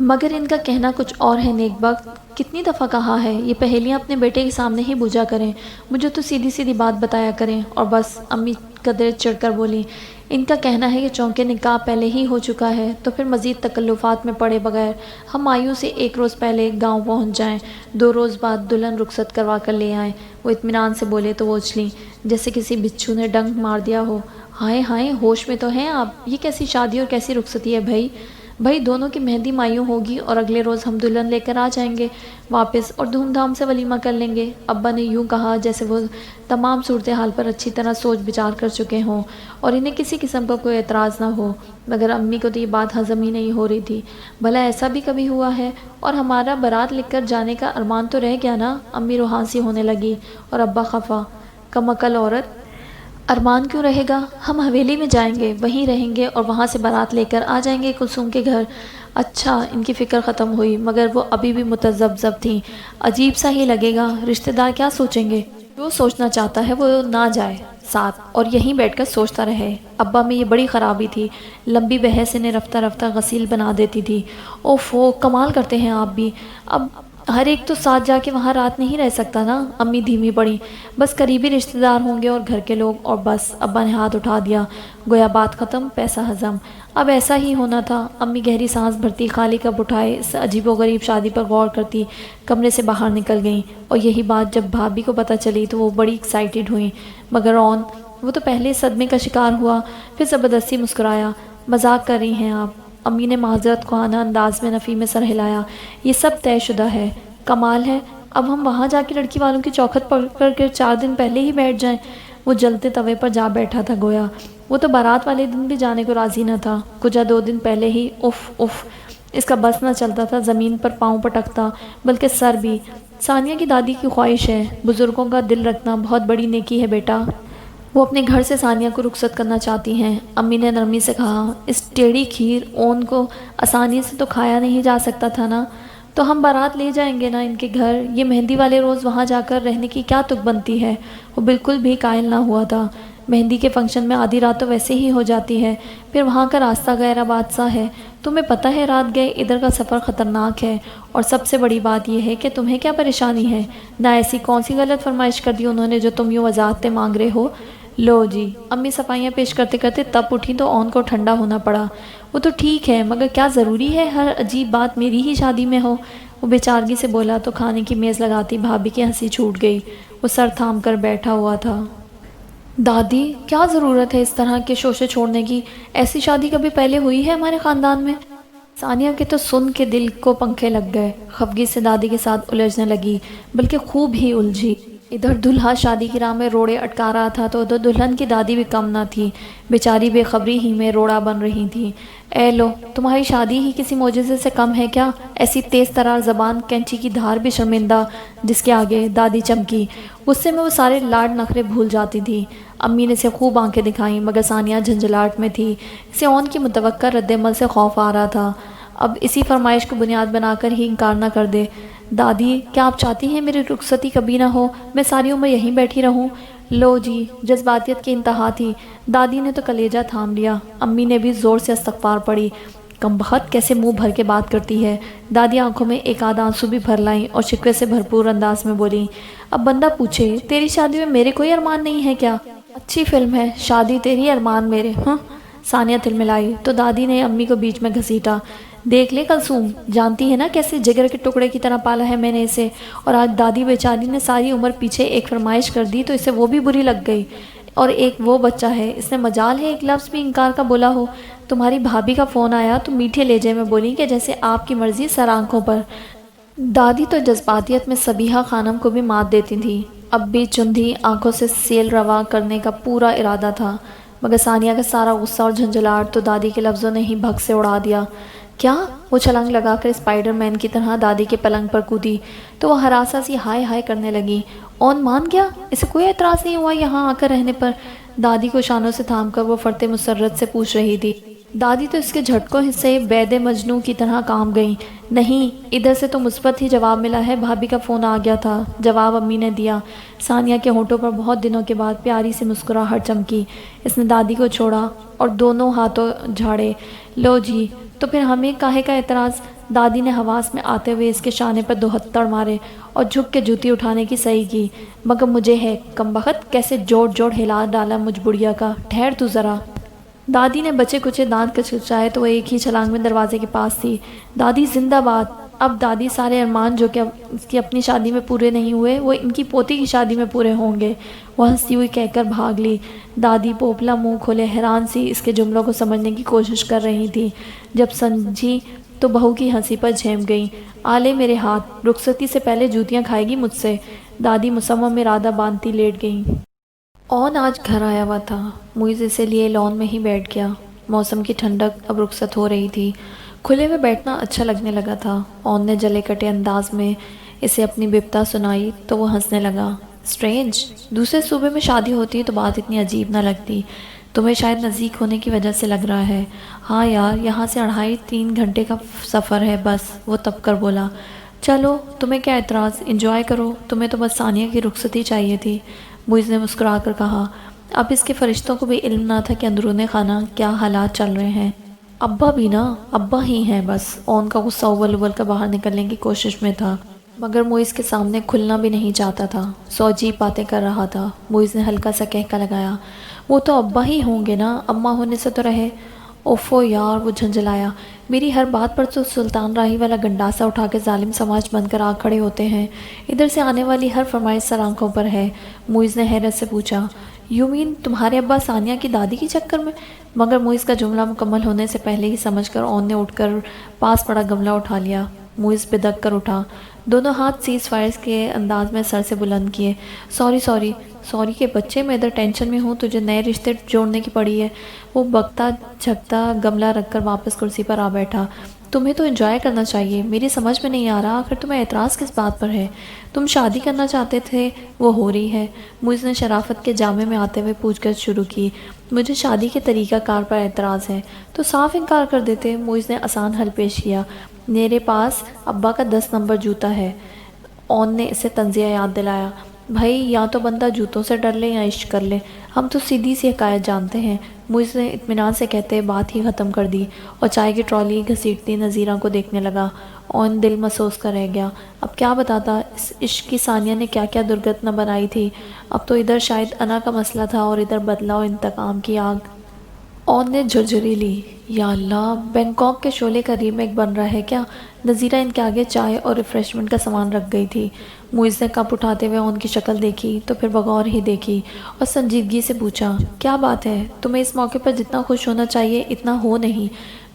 Speaker 1: مگر ان کا کہنا کچھ اور ہے نیک بخت۔ کتنی دفعہ کہا ہے یہ پہیلیاں اپنے بیٹے کے سامنے ہی بوجھا کریں، مجھے تو سیدھی سیدھی بات بتایا کریں اور بس۔ امی قدرے چڑھ کر بولی، ان کا کہنا ہے کہ چونکہ نکاح پہلے ہی ہو چکا ہے تو پھر مزید تکلفات میں پڑے بغیر ہم مایوں سے 1 روز پہلے گاؤں پہنچ جائیں، 2 روز بعد دلہن رخصت کروا کر لے آئیں۔ وہ اطمینان سے بولے تو وہ اچھلیں جیسے کسی بچھو نے ڈنک مار دیا ہو۔ ہائے ہائے، ہوش میں تو ہیں آپ؟ یہ کیسی شادی اور کیسی رخصتی ہے بھائی دونوں کی مہندی مایوں ہوگی اور اگلے روز ہم دلہن لے کر آ جائیں گے واپس اور دھوم دھام سے ولیمہ کر لیں گے۔ ابا نے یوں کہا جیسے وہ تمام صورتحال پر اچھی طرح سوچ بچار کر چکے ہوں اور انہیں کسی قسم کا کوئی اعتراض نہ ہو، مگر امی کو تو یہ بات ہضم ہی نہیں ہو رہی تھی۔ بھلا ایسا بھی کبھی ہوا ہے؟ اور ہمارا بارات لکھ کر جانے کا ارمان تو رہ گیا نا؟ امی روحانسی ہونے لگی اور ابا خفا۔ کمعقل عورت، ارمان کیوں رہے گا؟ ہم حویلی میں جائیں گے، وہیں رہیں گے اور وہاں سے بارات لے کر آ جائیں گے کلثوم کے گھر۔ اچھا، ان کی فکر ختم ہوئی مگر وہ ابھی بھی متذبذب تھیں۔ عجیب سا ہی لگے گا، رشتہ دار کیا سوچیں گے؟ جو سوچنا چاہتا ہے وہ نہ جائے ساتھ اور یہیں بیٹھ کر سوچتا رہے۔ ابا میں یہ بڑی خرابی تھی، لمبی بحث انہیں رفتہ رفتہ غسیل بنا دیتی تھی۔ اوفو، کمال کرتے ہیں آپ بھی، اب ہر ایک تو ساتھ جا کے وہاں رات نہیں رہ سکتا نا؟ امی دھیمی پڑی۔ بس قریبی رشتہ دار ہوں گے اور گھر کے لوگ اور بس۔ ابا نے ہاتھ اٹھا دیا، گویا بات ختم، پیسہ ہضم۔ اب ایسا ہی ہونا تھا۔ امی گہری سانس بھرتی، خالی کپ اٹھائے اس عجیب و غریب شادی پر غور کرتی کمرے سے باہر نکل گئیں۔ اور یہی بات جب بھابھی کو پتہ چلی تو وہ بڑی ایکسائٹڈ ہوئیں، مگر وہ تو پہلے صدمے کا شکار ہوا، پھر زبردستی مسکرایا۔ مذاق کر رہی ہیں آپ؟ امی نے معذرت خواہانہ انداز میں نفی میں سر ہلایا۔ یہ سب طے شدہ ہے۔ کمال ہے، اب ہم وہاں جا کے لڑکی والوں کی چوکھٹ پکڑ کر 4 دن پہلے ہی بیٹھ جائیں۔ وہ جلتے توے پر جا بیٹھا تھا گویا وہ تو بارات والے دن بھی جانے کو راضی نہ تھا، کجا 2 دن پہلے ہی۔ اف اف، اس کا بس نہ چلتا تھا زمین پر پاؤں پٹکتا، بلکہ سر بھی۔ ثانیہ کی دادی کی خواہش ہے، بزرگوں کا دل رکھنا بہت بڑی نیکی ہے بیٹا۔ وہ اپنے گھر سے ثانیہ کو رخصت کرنا چاہتی ہیں۔ امی نے نرمی سے کہا، اس ٹیڑھی کھیر اون کو آسانی سے تو کھایا نہیں جا سکتا تھا نا، تو ہم بارات لے جائیں گے نا ان کے گھر، یہ مہندی والے روز وہاں جا کر رہنے کی کیا تک بنتی ہے۔ وہ بالکل بھی قائل نہ ہوا تھا۔ مہندی کے فنکشن میں آدھی رات تو ویسے ہی ہو جاتی ہے، پھر وہاں کا راستہ غیر آباد سا ہے، تمہیں پتہ ہے رات گئے ادھر کا سفر خطرناک ہے، اور سب سے بڑی بات یہ ہے کہ تمہیں کیا پریشانی ہے، نہ ایسی کون سی غلط فرمائش کر دی انہوں نے جو تم یوں وضاحتیں مانگ رہے ہو۔ لو جی، امی صفائیاں پیش کرتے کرتے تب اٹھی تو اون کو ٹھنڈا ہونا پڑا۔ وہ تو ٹھیک ہے، مگر کیا ضروری ہے ہر عجیب بات میری ہی شادی میں ہو؟ وہ بیچارگی سے بولا تو کھانے کی میز لگاتی بھابھی کی ہنسی چھوٹ گئی۔ وہ سر تھام کر بیٹھا ہوا تھا۔ دادی، کیا ضرورت ہے اس طرح کے شوشے چھوڑنے کی؟ ایسی شادی کبھی پہلے ہوئی ہے ہمارے خاندان میں؟ ثانیہ کے تو سن کے دل کو پنکھے لگ گئے، خفگی سے دادی کے ساتھ الجھنے لگی، بلکہ خوب ہی الجھی۔ ادھر دلہا شادی کی راہ میں روڑے اٹکا رہا تھا تو ادھر دلہن کی دادی بھی کم نہ تھی، بیچاری بے خبری ہی میں روڑا بن رہی تھی۔ اے لو، تمہاری شادی ہی کسی معجزے سے کم ہے کیا؟ ایسی تیز ترار زبان، کینچی کی دھار بھی شرمندہ، جس کے آگے دادی چمکی۔ غصے میں وہ سارے لاڈ نخرے بھول جاتی تھی۔ امی نے اسے خوب آنکھیں دکھائیں، مگر ثانیہ جھنجھلاہٹ میں تھی۔ اسے اون کی متوقع رد عمل سے خوف آ رہا تھا، اب اسی فرمائش کو بنیاد بنا کر ہی انکار نہ کر دے۔ دادی، کیا آپ چاہتی ہیں میری رخصتی کبھی نہ ہو، میں ساری عمر یہیں بیٹھی رہوں؟ لو جی، جذباتیت کی انتہا تھی۔ دادی نے تو کلیجہ تھام لیا۔ امی نے بھی زور سے استغفار پڑھی۔ کم بخت، کیسے منہ بھر کے بات کرتی ہے۔ دادی آنکھوں میں ایک آدھ آنسو بھی بھر لائیں اور شکوے سے بھرپور انداز میں بولی، اب بندہ پوچھے، تیری شادی میں میرے کوئی ارمان نہیں ہے کیا؟ اچھی فلم ہے، شادی تیری ارمان میرے، ہاں؟ ثانیہ تلملائی تو دادی نے امی کو بیچ میں گھسیٹا۔ دیکھ لے کلثوم، جانتی ہے نا کیسے جگر کے ٹکڑے کی طرح پالا ہے میں نے اسے، اور آج دادی بیچاری نے ساری عمر پیچھے ایک فرمائش کر دی تو اسے وہ بھی بری لگ گئی، اور ایک وہ بچہ ہے، اس نے مجال ہے ایک لفظ بھی انکار کا بولا ہو۔ تمہاری بھابھی کا فون آیا تو میٹھے لہجے میں بولی کہ جیسے آپ کی مرضی سر آنکھوں پر۔ دادی تو جذباتیت میں صبیحہ خانم کو بھی مات دیتی تھی۔ اب بھی چندھی آنکھوں سے سیل روا کرنے کا پورا ارادہ تھا، مگر ثانیہ کا سارا غصہ اور جھنجھلاہٹ تو دادی کے لفظوں نے ہی بھگ سے اڑا دیا۔ کیا؟ وہ چھلانگ لگا کر اسپائڈر مین کی طرح دادی کے پلنگ پر کودی تو وہ ہراساں سی ہائے ہائے کرنے لگی۔ اون مان گیا؟ اسے کوئی اعتراض نہیں ہوا یہاں آ کر رہنے پر؟ دادی کو شانوں سے تھام کر وہ فرتے مسرت سے پوچھ رہی تھی۔ دادی تو اس کے جھٹکوں حصے بید مجنوں کی طرح کام گئیں۔ نہیں، ادھر سے تو مثبت ہی جواب ملا ہے، بھابھی کا فون آ گیا تھا، جواب امی نے دیا۔ ثانیہ کے ہونٹوں پر بہت دنوں کے بعد پیاری سی مسکراہٹ چمکی۔ اس نے دادی کو چھوڑا اور دونوں ہاتھوں جھاڑے۔ لو جی، تو پھر ہمیں کاہے کا اعتراض؟ دادی نے حواس میں آتے ہوئے اس کے شانے پر 2 ہتھڑ مارے اور جھک کے جوتی اٹھانے کی صحیح کی۔ مگر مجھے ہے، کم بخت، کیسے جوڑ جوڑ ہلا ڈالا مجھ بڑھیا کا، ٹھہر تو ذرا۔ دادی نے بچے کچے دانت کچکچائے تو وہ ایک ہی چھلانگ میں دروازے کے پاس تھی۔ دادی زندہ باد۔ اب دادی سارے ارمان جو کہ اس کی اپنی شادی میں پورے نہیں ہوئے وہ ان کی پوتی کی شادی میں پورے ہوں گے۔ وہ ہنستی ہوئی کہہ کر بھاگ لی۔ دادی پوپلا منہ کھولے حیران سی اس کے جملوں کو سمجھنے کی کوشش کر رہی تھی۔ جب سمجھی تو بہو کی ہنسی پر جھیم گئیں۔ آلے میرے ہاتھ، رخصتی سے پہلے جوتیاں کھائے گی مجھ سے۔ دادی مصمم ارادہ باندھتی لیٹ گئیں۔ اون آج گھر آیا ہوا تھا۔ موئز اسے لیے لان میں ہی بیٹھ گیا۔ موسم کی ٹھنڈک اب رخصت ہو رہی تھی، کھلے میں بیٹھنا اچھا لگنے لگا تھا۔ اون نے جلے کٹے انداز میں اسے اپنی بپتا سنائی تو وہ ہنسنے لگا۔ اسٹرینج، دوسرے صوبے میں شادی ہوتی تو بات اتنی عجیب نہ لگتی، تمہیں شاید نزدیک ہونے کی وجہ سے لگ رہا ہے۔ ہاں یار، یہاں سے 2.5-3 گھنٹے کا سفر ہے بس، وہ تب کر بولا۔ چلو، تمہیں کیا اعتراض، انجوائے کرو، تمہیں تو بس ثانیہ کی رخصتی چاہیے تھی۔ موئز نے مسکرا کر کہا۔ اب اس کے فرشتوں کو بھی علم نہ تھا کہ اندرون خانہ کیا حالات چل رہے ہیں۔ ابا بھی نا، ابا ہی ہیں بس۔ اون کا غصہ ابل ابل کر باہر نکلنے کی کوشش میں تھا، مگر موئز کے سامنے کھلنا بھی نہیں چاہتا تھا، عجیب باتیں کر رہا تھا۔ موئز نے ہلکا سا کہکا لگایا۔ وہ تو ابا ہی ہوں گے نا، اماں ہونے سے تو رہے۔ اوفو یار، وہ جھنجھلایا، میری ہر بات پر تو سلطان راہی والا گنڈاسا اٹھا کے ظالم سماج بن کر آ کھڑے ہوتے ہیں، ادھر سے آنے والی ہر فرمائش سر آنکھوں پر ہے۔ موئز نے حیرت سے پوچھا، یو مین تمہارے ابا ثانیہ کی دادی کے چکر میں؟ مگر موئز کا جملہ مکمل ہونے سے پہلے ہی سمجھ کر اون نے اٹھ کر پاس پڑا گملہ اٹھا لیا۔ موئز بدک کر اٹھا، دونوں ہاتھ سیز فائر کے انداز میں سر سے بلند کیے۔ سوری، سوری کے بچے، میں ادھر ٹینشن میں ہوں، تجھے نئے رشتے جوڑنے کی پڑی ہے۔ وہ بکتا جھکتا گملہ رکھ کر واپس کرسی پر آ بیٹھا۔ تمہیں تو انجوائے کرنا چاہیے، میری سمجھ میں نہیں آ رہا آخر تمہیں اعتراض کس بات پر ہے؟ تم شادی کرنا چاہتے تھے، وہ ہو رہی ہے۔ معیز نے شرافت کے جامے میں آتے ہوئے پوچھ گچھ شروع کی۔ مجھے شادی کے طریقہ کار پر اعتراض ہے۔ تو صاف انکار کر دیتے، معیز نے آسان حل پیش کیا۔ میرے پاس ابا کا 10 نمبر جوتا ہے، اون نے اسے تنزیہ یاد دلایا۔ بھائی یا تو بندہ جوتوں سے ڈر لے یا عشق کر لے، ہم تو سیدھی سی حکایت جانتے ہیں۔ معیز نے اطمینان سے کہتے بات ہی ختم کر دی اور چائے کی ٹرالی گھسیٹتی نظیرہ کو دیکھنے لگا۔ اون دل مسوس کا رہ گیا۔ اب کیا بتاتا اس عشق کی ثانیہ نے کیا کیا درگھٹنا بنائی تھی۔ اب تو ادھر شاید انا کا مسئلہ تھا اور ادھر بدلہ و انتقام کی آگ۔ اون نے جھرجھری لی۔ یا اللہ، بینکاک کے شعلے کا ریمیک بن رہا ہے کیا؟ نظیرہ ان کے آگے چائے اور ریفریشمنٹ کا سامان رکھ گئی تھی۔ معیز نے کپ اٹھاتے ہوئے اون کی شکل دیکھی تو پھر بغور ہی دیکھی اور سنجیدگی سے پوچھا، کیا بات ہے؟ تمہیں اس موقع پر جتنا خوش ہونا چاہیے اتنا ہو نہیں،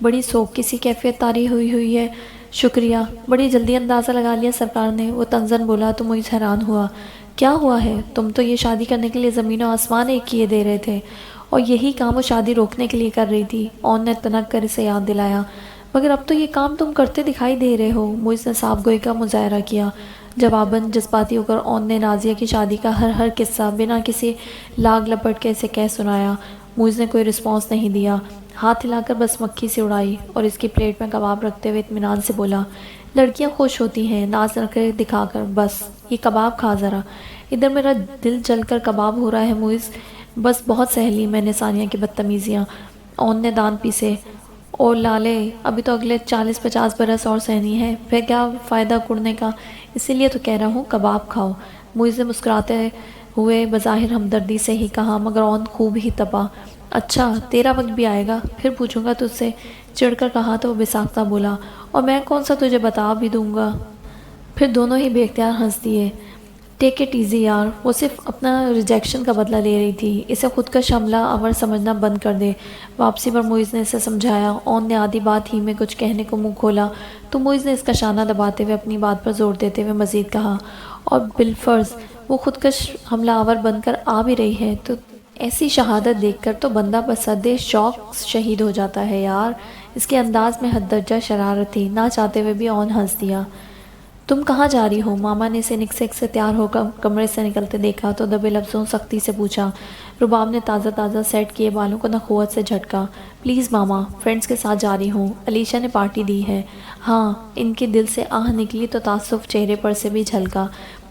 Speaker 1: بڑی سوگ سی کیفیت طاری ہوئی ہے۔ شکریہ، بڑی جلدی اندازہ لگا لیا سرکار نے، وہ تنزن بولا تو معیز حیران ہوا۔ کیا ہوا ہے؟ تم تو یہ شادی کرنے کے لیے زمین و آسمان ایک کیے دے رہے تھے، اور یہی کام وہ شادی روکنے کے لیے کر رہی تھی۔ اون نے تنک کر اسے یاد دلایا۔ مگر اب تو یہ کام تم کرتے دکھائی دے رہے ہو، معیز نے صاف گوئی کا مظاہرہ کیا۔ جواباً جذباتی ہو کر اون نے نازیہ کی شادی کا ہر قصہ بنا کسی لاگ لپٹ کے اسے کہہ سنایا۔ معیز نے کوئی رسپانس نہیں دیا، ہاتھ ہلا کر بس مکھی سے اڑائی اور اس کی پلیٹ میں کباب رکھتے ہوئے اطمینان سے بولا، لڑکیاں خوش ہوتی ہیں ناز نخرے دکھا کر، بس یہ کباب کھا ذرا، ادھر میرا دل جل کر کباب ہو رہا ہے معیز، بس بہت سہ لی میں نے ثانیہ کی بدتمیزیاں۔ اون نے دان پیسے، اور لالے ابھی تو اگلے 40-50 برس اور سہنی ہے، پھر کیا فائدہ کڑنے کا، اسی لیے تو کہہ رہا ہوں کباب کھاؤ۔ معیز نے مسکراتے ہوئے بظاہر ہمدردی سے ہی کہا، مگر اون خوب ہی تپا۔ اچھا تیرا وقت بھی آئے گا، پھر پوچھوں گا تجھ سے، چڑھ کر کہا تو وہ بساختہ بولا، اور میں کون سا تجھے بتا بھی دوں گا۔ پھر دونوں ہی بے اختیار ہنس دیے۔ ٹیک اٹ ایزی یار، وہ صرف اپنا ریجیکشن کا بدلہ لے رہی تھی، اسے خود کا حملہ آور سمجھنا بند کر دے۔ واپسی پر معیز نے اسے سمجھایا۔ اون نے آدھی بات ہی میں کچھ کہنے کو منہ کھولا تو معیز نے اس کا شانہ دباتے ہوئے اپنی بات پر زور دیتے ہوئے مزید کہا، اور بالفرض وہ خودکش حملہ آور بن کر آ بھی رہی ہے تو ایسی شہادت دیکھ کر تو بندہ بصد شوق شہید ہو جاتا ہے یار۔ اس کے انداز میں حد درجہ شرارت تھی، نہ چاہتے ہوئے بھی اون ہنس دیا۔ تم کہاں جا رہی ہو؟ ماما نے اسے نکسک سے تیار ہو کر کمرے سے نکلتے دیکھا تو دبے لفظوں سختی سے پوچھا۔ رباب نے تازہ سیٹ کیے بالوں کو نخوت سے جھٹکا۔ پلیز ماما، فرینڈز کے ساتھ جا رہی ہوں، علیشا نے پارٹی دی ہے۔ ہاں، ان کے دل سے آہ نکلی تو تعصب چہرے پر سے بھی جھلکا۔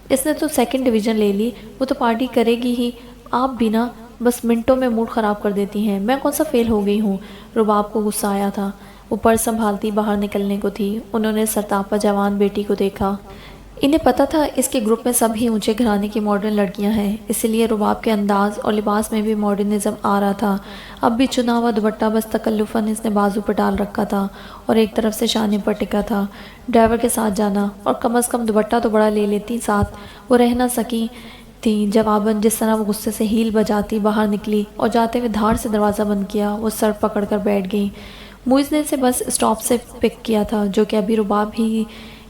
Speaker 1: اس نے تو 2nd ڈویژن لے لی، وہ تو پارٹی کرے گی ہی، آپ بھی نا بس منٹوں میں موڈ خراب کر دیتی ہیں، میں کون سا فیل ہو گئی ہوں؟ رباب کو غصہ آیا تھا، وہ پرس سنبھالتی باہر نکلنے کو تھی۔ انہوں نے سرتاپا جوان بیٹی کو دیکھا۔ انہیں پتہ تھا اس کے گروپ میں سب ہی اونچے گھرانے کی ماڈرن لڑکیاں ہیں، اسی لیے رباب کے انداز اور لباس میں بھی ماڈرنزم آ رہا تھا۔ اب بھی چنا ہوا دوپٹہ بس تکلفاً اس نے بازو پر ڈال رکھا تھا اور ایک طرف سے شانے پر ٹکا تھا۔ ڈرائیور کے ساتھ جانا، اور کم از کم دوپٹہ تو بڑا لے لیتی ساتھ، وہ رہ نہ سکی تھی۔ جواباً جس طرح وہ غصے سے ہیل بجاتی باہر نکلی اور جاتے ہوئے دھاڑ سے دروازہ بند کیا، وہ سر پکڑ کر بیٹھ گئی۔ معیز نے اسے بس اسٹاپ سے پک کیا تھا، جو کہ ابھی رباب ہی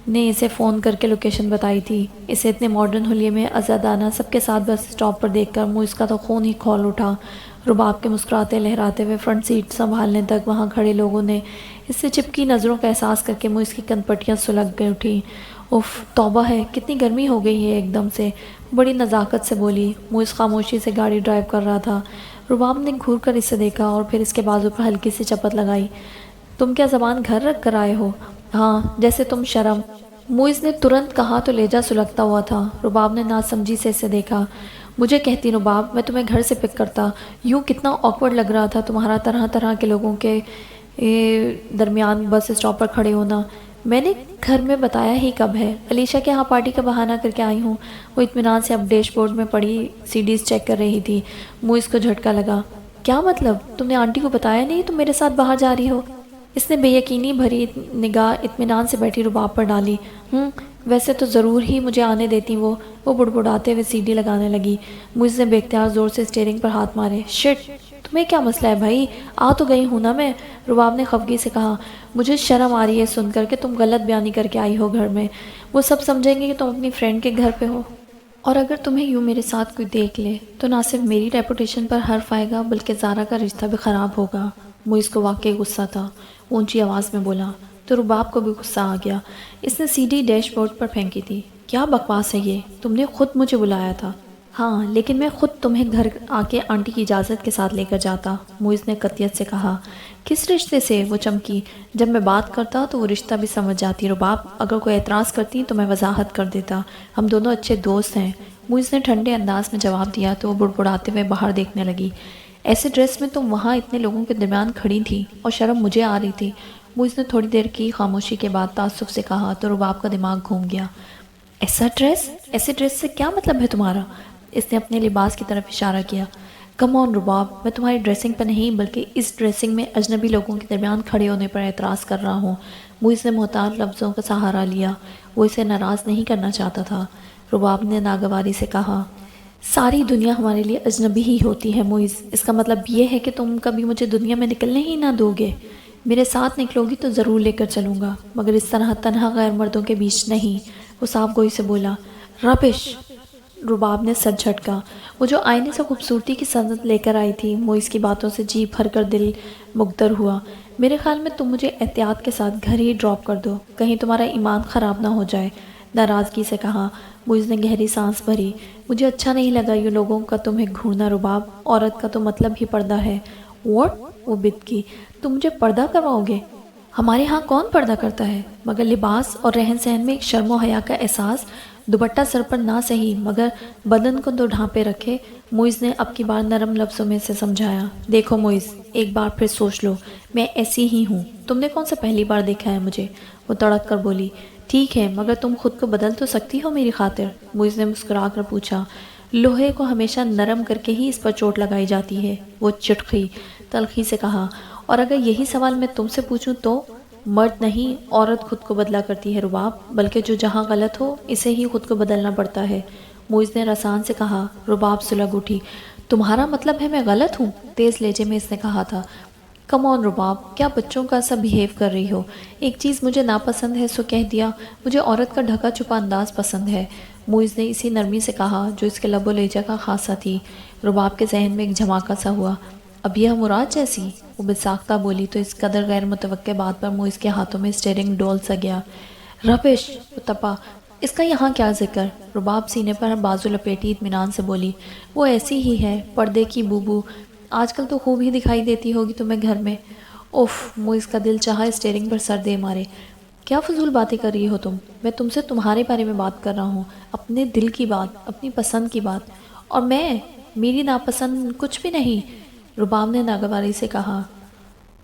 Speaker 1: نے اسے فون کر کے لوکیشن بتائی تھی۔ اسے اتنے ماڈرن حلیے میں آزادانہ سب کے ساتھ بس اسٹاپ پر دیکھ کر معیز کا تو خون ہی کھول اٹھا۔ رباب کے مسکراتے لہراتے ہوئے فرنٹ سیٹ سنبھالنے تک وہاں کھڑے لوگوں نے اس سے چپکی نظروں کا احساس کر کے معیز کی کنپٹیاں سلگ گئی اٹھی۔ اف توبہ ہے، کتنی گرمی ہو گئی ہے ایک دم سے، بڑی نزاکت سے بولی۔ معیز خاموشی سے گاڑی ڈرائیو کر رہا تھا۔ رباب نے گھور کر اسے دیکھا اور پھر اس کے بازو پر ہلکی سی چپت لگائی۔ تم کیا زبان گھر رکھ کر آئے ہو؟ ہاں، جیسے تم شرم۔ معیز نے ترنت کہا تو لہجہ سلگتا ہوا تھا۔ رباب نے ناسمجھی سے اسے دیکھا۔ مجھے کہتی رباب، میں تمہیں گھر سے پک کرتا، یوں کتنا آکورڈ لگ رہا تھا تمہارا طرح طرح کے لوگوں کے درمیان بس اسٹاپ پر کھڑے ہونا۔ میں نے گھر میں بتایا ہی کب ہے، علیشا کے ہاں پارٹی کا بہانہ کر کے آئی ہوں۔ وہ اطمینان سے اب ڈیش بورڈ میں پڑی CDs چیک کر رہی تھی۔ معیز کو جھٹکا لگا۔ کیا مطلب؟ تم نے آنٹی کو بتایا نہیں تم میرے ساتھ باہر جا رہی ہو؟ اس نے بے یقینی بھری نگاہ اطمینان سے بیٹھی رباب پر ڈالی۔ ویسے تو ضرور ہی مجھے آنے دیتی وہ بڑبڑاتے ہوئے CD لگانے لگی۔ معیز نے بے اختیار زور سے اسٹیئرنگ پر ہاتھ مارے۔ شٹ، تمہیں کیا مسئلہ ہے بھائی؟ آ تو گئی ہوں نا میں، رباب نے خفگی سے کہا۔ مجھے شرم آ رہی ہے سن کر کہ تم غلط بیانی کر کے آئی ہو گھر میں، وہ سب سمجھیں گے کہ تم اپنی فرینڈ کے گھر پہ ہو۔ اور اگر تمہیں یوں میرے ساتھ کوئی دیکھ لے تو نہ صرف میری ریپوٹیشن پر حرف آئے گا بلکہ زارا کا رشتہ بھی خراب ہوگا۔ موئز کو واقعی غصہ تھا، اونچی آواز میں بولا تو رباب کو بھی غصہ آ گیا۔ اس نے سیڑھی ڈیش بورڈ پر پھینکی تھی۔ کیا بکواس ہے یہ، تم نے خود مجھے بلایا تھا۔ ہاں لیکن میں خود تمہیں گھر آ کے آنٹی کی اجازت کے ساتھ لے کر جاتا، موئز نے قطعیت سے کہا۔ کس رشتے سے؟ وہ چمکی۔ جب میں بات کرتا تو وہ رشتہ بھی سمجھ جاتی رباب، اگر کوئی اعتراض کرتی تو میں وضاحت کر دیتا، ہم دونوں اچھے دوست ہیں۔ موئز نے ٹھنڈے انداز میں جواب دیا تو وہ بڑبڑاتے ہوئے باہر دیکھنے لگی۔ ایسے ڈریس میں تم وہاں اتنے لوگوں کے درمیان کھڑی تھی اور شرم مجھے آ رہی تھی۔ موئز نے تھوڑی دیر کی خاموشی کے بعد تعصب سے کہا تو رباب کا دماغ گھوم گیا۔ ایسا ڈریس؟ ایسے ڈریس سے کیا مطلب ہے تمہارا؟ اس نے اپنے لباس کی طرف اشارہ کیا۔ کم آن رباب، میں تمہاری ڈریسنگ پر نہیں بلکہ اس ڈریسنگ میں اجنبی لوگوں کے درمیان کھڑے ہونے پر اعتراض کر رہا ہوں۔ موئز نے محتاط لفظوں کا سہارا لیا، وہ اسے ناراض نہیں کرنا چاہتا تھا۔ رباب نے ناگواری سے کہا، ساری دنیا ہمارے لیے اجنبی ہی ہوتی ہے موئز، اس کا مطلب یہ ہے کہ تم کبھی مجھے دنیا میں نکلنے ہی نہ دو گے۔ میرے ساتھ نکلو گی تو ضرور لے کر چلوں گا، مگر اس طرح تنہا غیر مردوں کے بیچ نہیں۔ وہ صاف گوئی سے بولا۔ ربش! رباب نے سر جھٹکا۔ وہ جو آئینے سے خوبصورتی کی سند لے کر آئی تھی، موئز کی باتوں سے جی بھر کر دل مگدر ہوا۔ میرے خیال میں تم مجھے احتیاط کے ساتھ گھر ہی ڈراپ کر دو، کہیں تمہارا ایمان خراب نہ ہو جائے، ناراضگی سے کہا۔ موئز نے گہری سانس بھری۔ مجھے اچھا نہیں لگا یہ لوگوں کا تمہیں گھورنا رباب، عورت کا تو مطلب ہی پردہ ہے۔ واٹ؟ وہ بت کی۔ تم مجھے پردہ کرواؤ گے؟ ہمارے ہاں کون پردہ کرتا ہے؟ مگر لباس اور رہن سہن میں ایک شرم و حیا کا احساس، دوپٹہ سر پر نہ صحیح مگر بدن کو تو ڈھانپے رکھے۔ موئز نے اب کی بار نرم لفظوں میں سے سمجھایا۔ دیکھو موئز، ایک بار پھر سوچ لو، میں ایسی ہی ہوں، تم نے کون سا پہلی بار دیکھا ہے مجھے؟ وہ تڑک کر بولی۔ ٹھیک ہے مگر تم خود کو بدل تو سکتی ہو میری خاطر؟ موئز نے مسکرا کر پوچھا۔ لوہے کو ہمیشہ نرم کر کے ہی اس پر چوٹ لگائی جاتی ہے، وہ چٹخی تلخی سے کہا۔ اور اگر یہی سوال میں تم سے پوچھوں تو؟ مرد نہیں، عورت خود کو بدلا کرتی ہے رباب، بلکہ جو جہاں غلط ہو اسے ہی خود کو بدلنا پڑتا ہے، موئز نے رسان سے کہا۔ رباب سلگ اٹھی۔ تمہارا مطلب ہے میں غلط ہوں؟ تیز لہجے میں اس نے کہا تھا۔ کم آن رباب، کیا بچوں کا سا بیہیو کر رہی ہو؟ ایک چیز مجھے ناپسند ہے سو کہہ دیا، مجھے عورت کا ڈھکا چھپا انداز پسند ہے، موئز نے اسی نرمی سے کہا جو اس کے لب و لہجہ کا خاصہ تھی۔ رباب کے ذہن میں ایک جھماکہ سا ہوا۔ اب یہ مراد جیسی؟ وہ بساختہ بولی تو اس قدر غیر متوقع بات پر موئز کے ہاتھوں میں اسٹیئرنگ ڈول سا گیا۔ ربش! وہ تپا۔ اس کا یہاں کیا ذکر؟ رباب سینے پر بازو لپیٹی اطمینان سے بولی۔ وہ ایسی ہی ہے، پردے کی بوبو، آج کل تو خوب ہی دکھائی دیتی ہوگی تمہیں گھر میں۔ اوف! موئز کا دل چاہا اسٹیئرنگ پر سر دے مارے۔ کیا فضول باتیں کر رہی ہو تم؟ میں تم سے تمہارے بارے میں بات کر رہا ہوں، اپنے دل کی بات، اپنی پسند کی بات، اور میری ناپسند کچھ بھی نہیں، رباب نے ناگواری سے کہا۔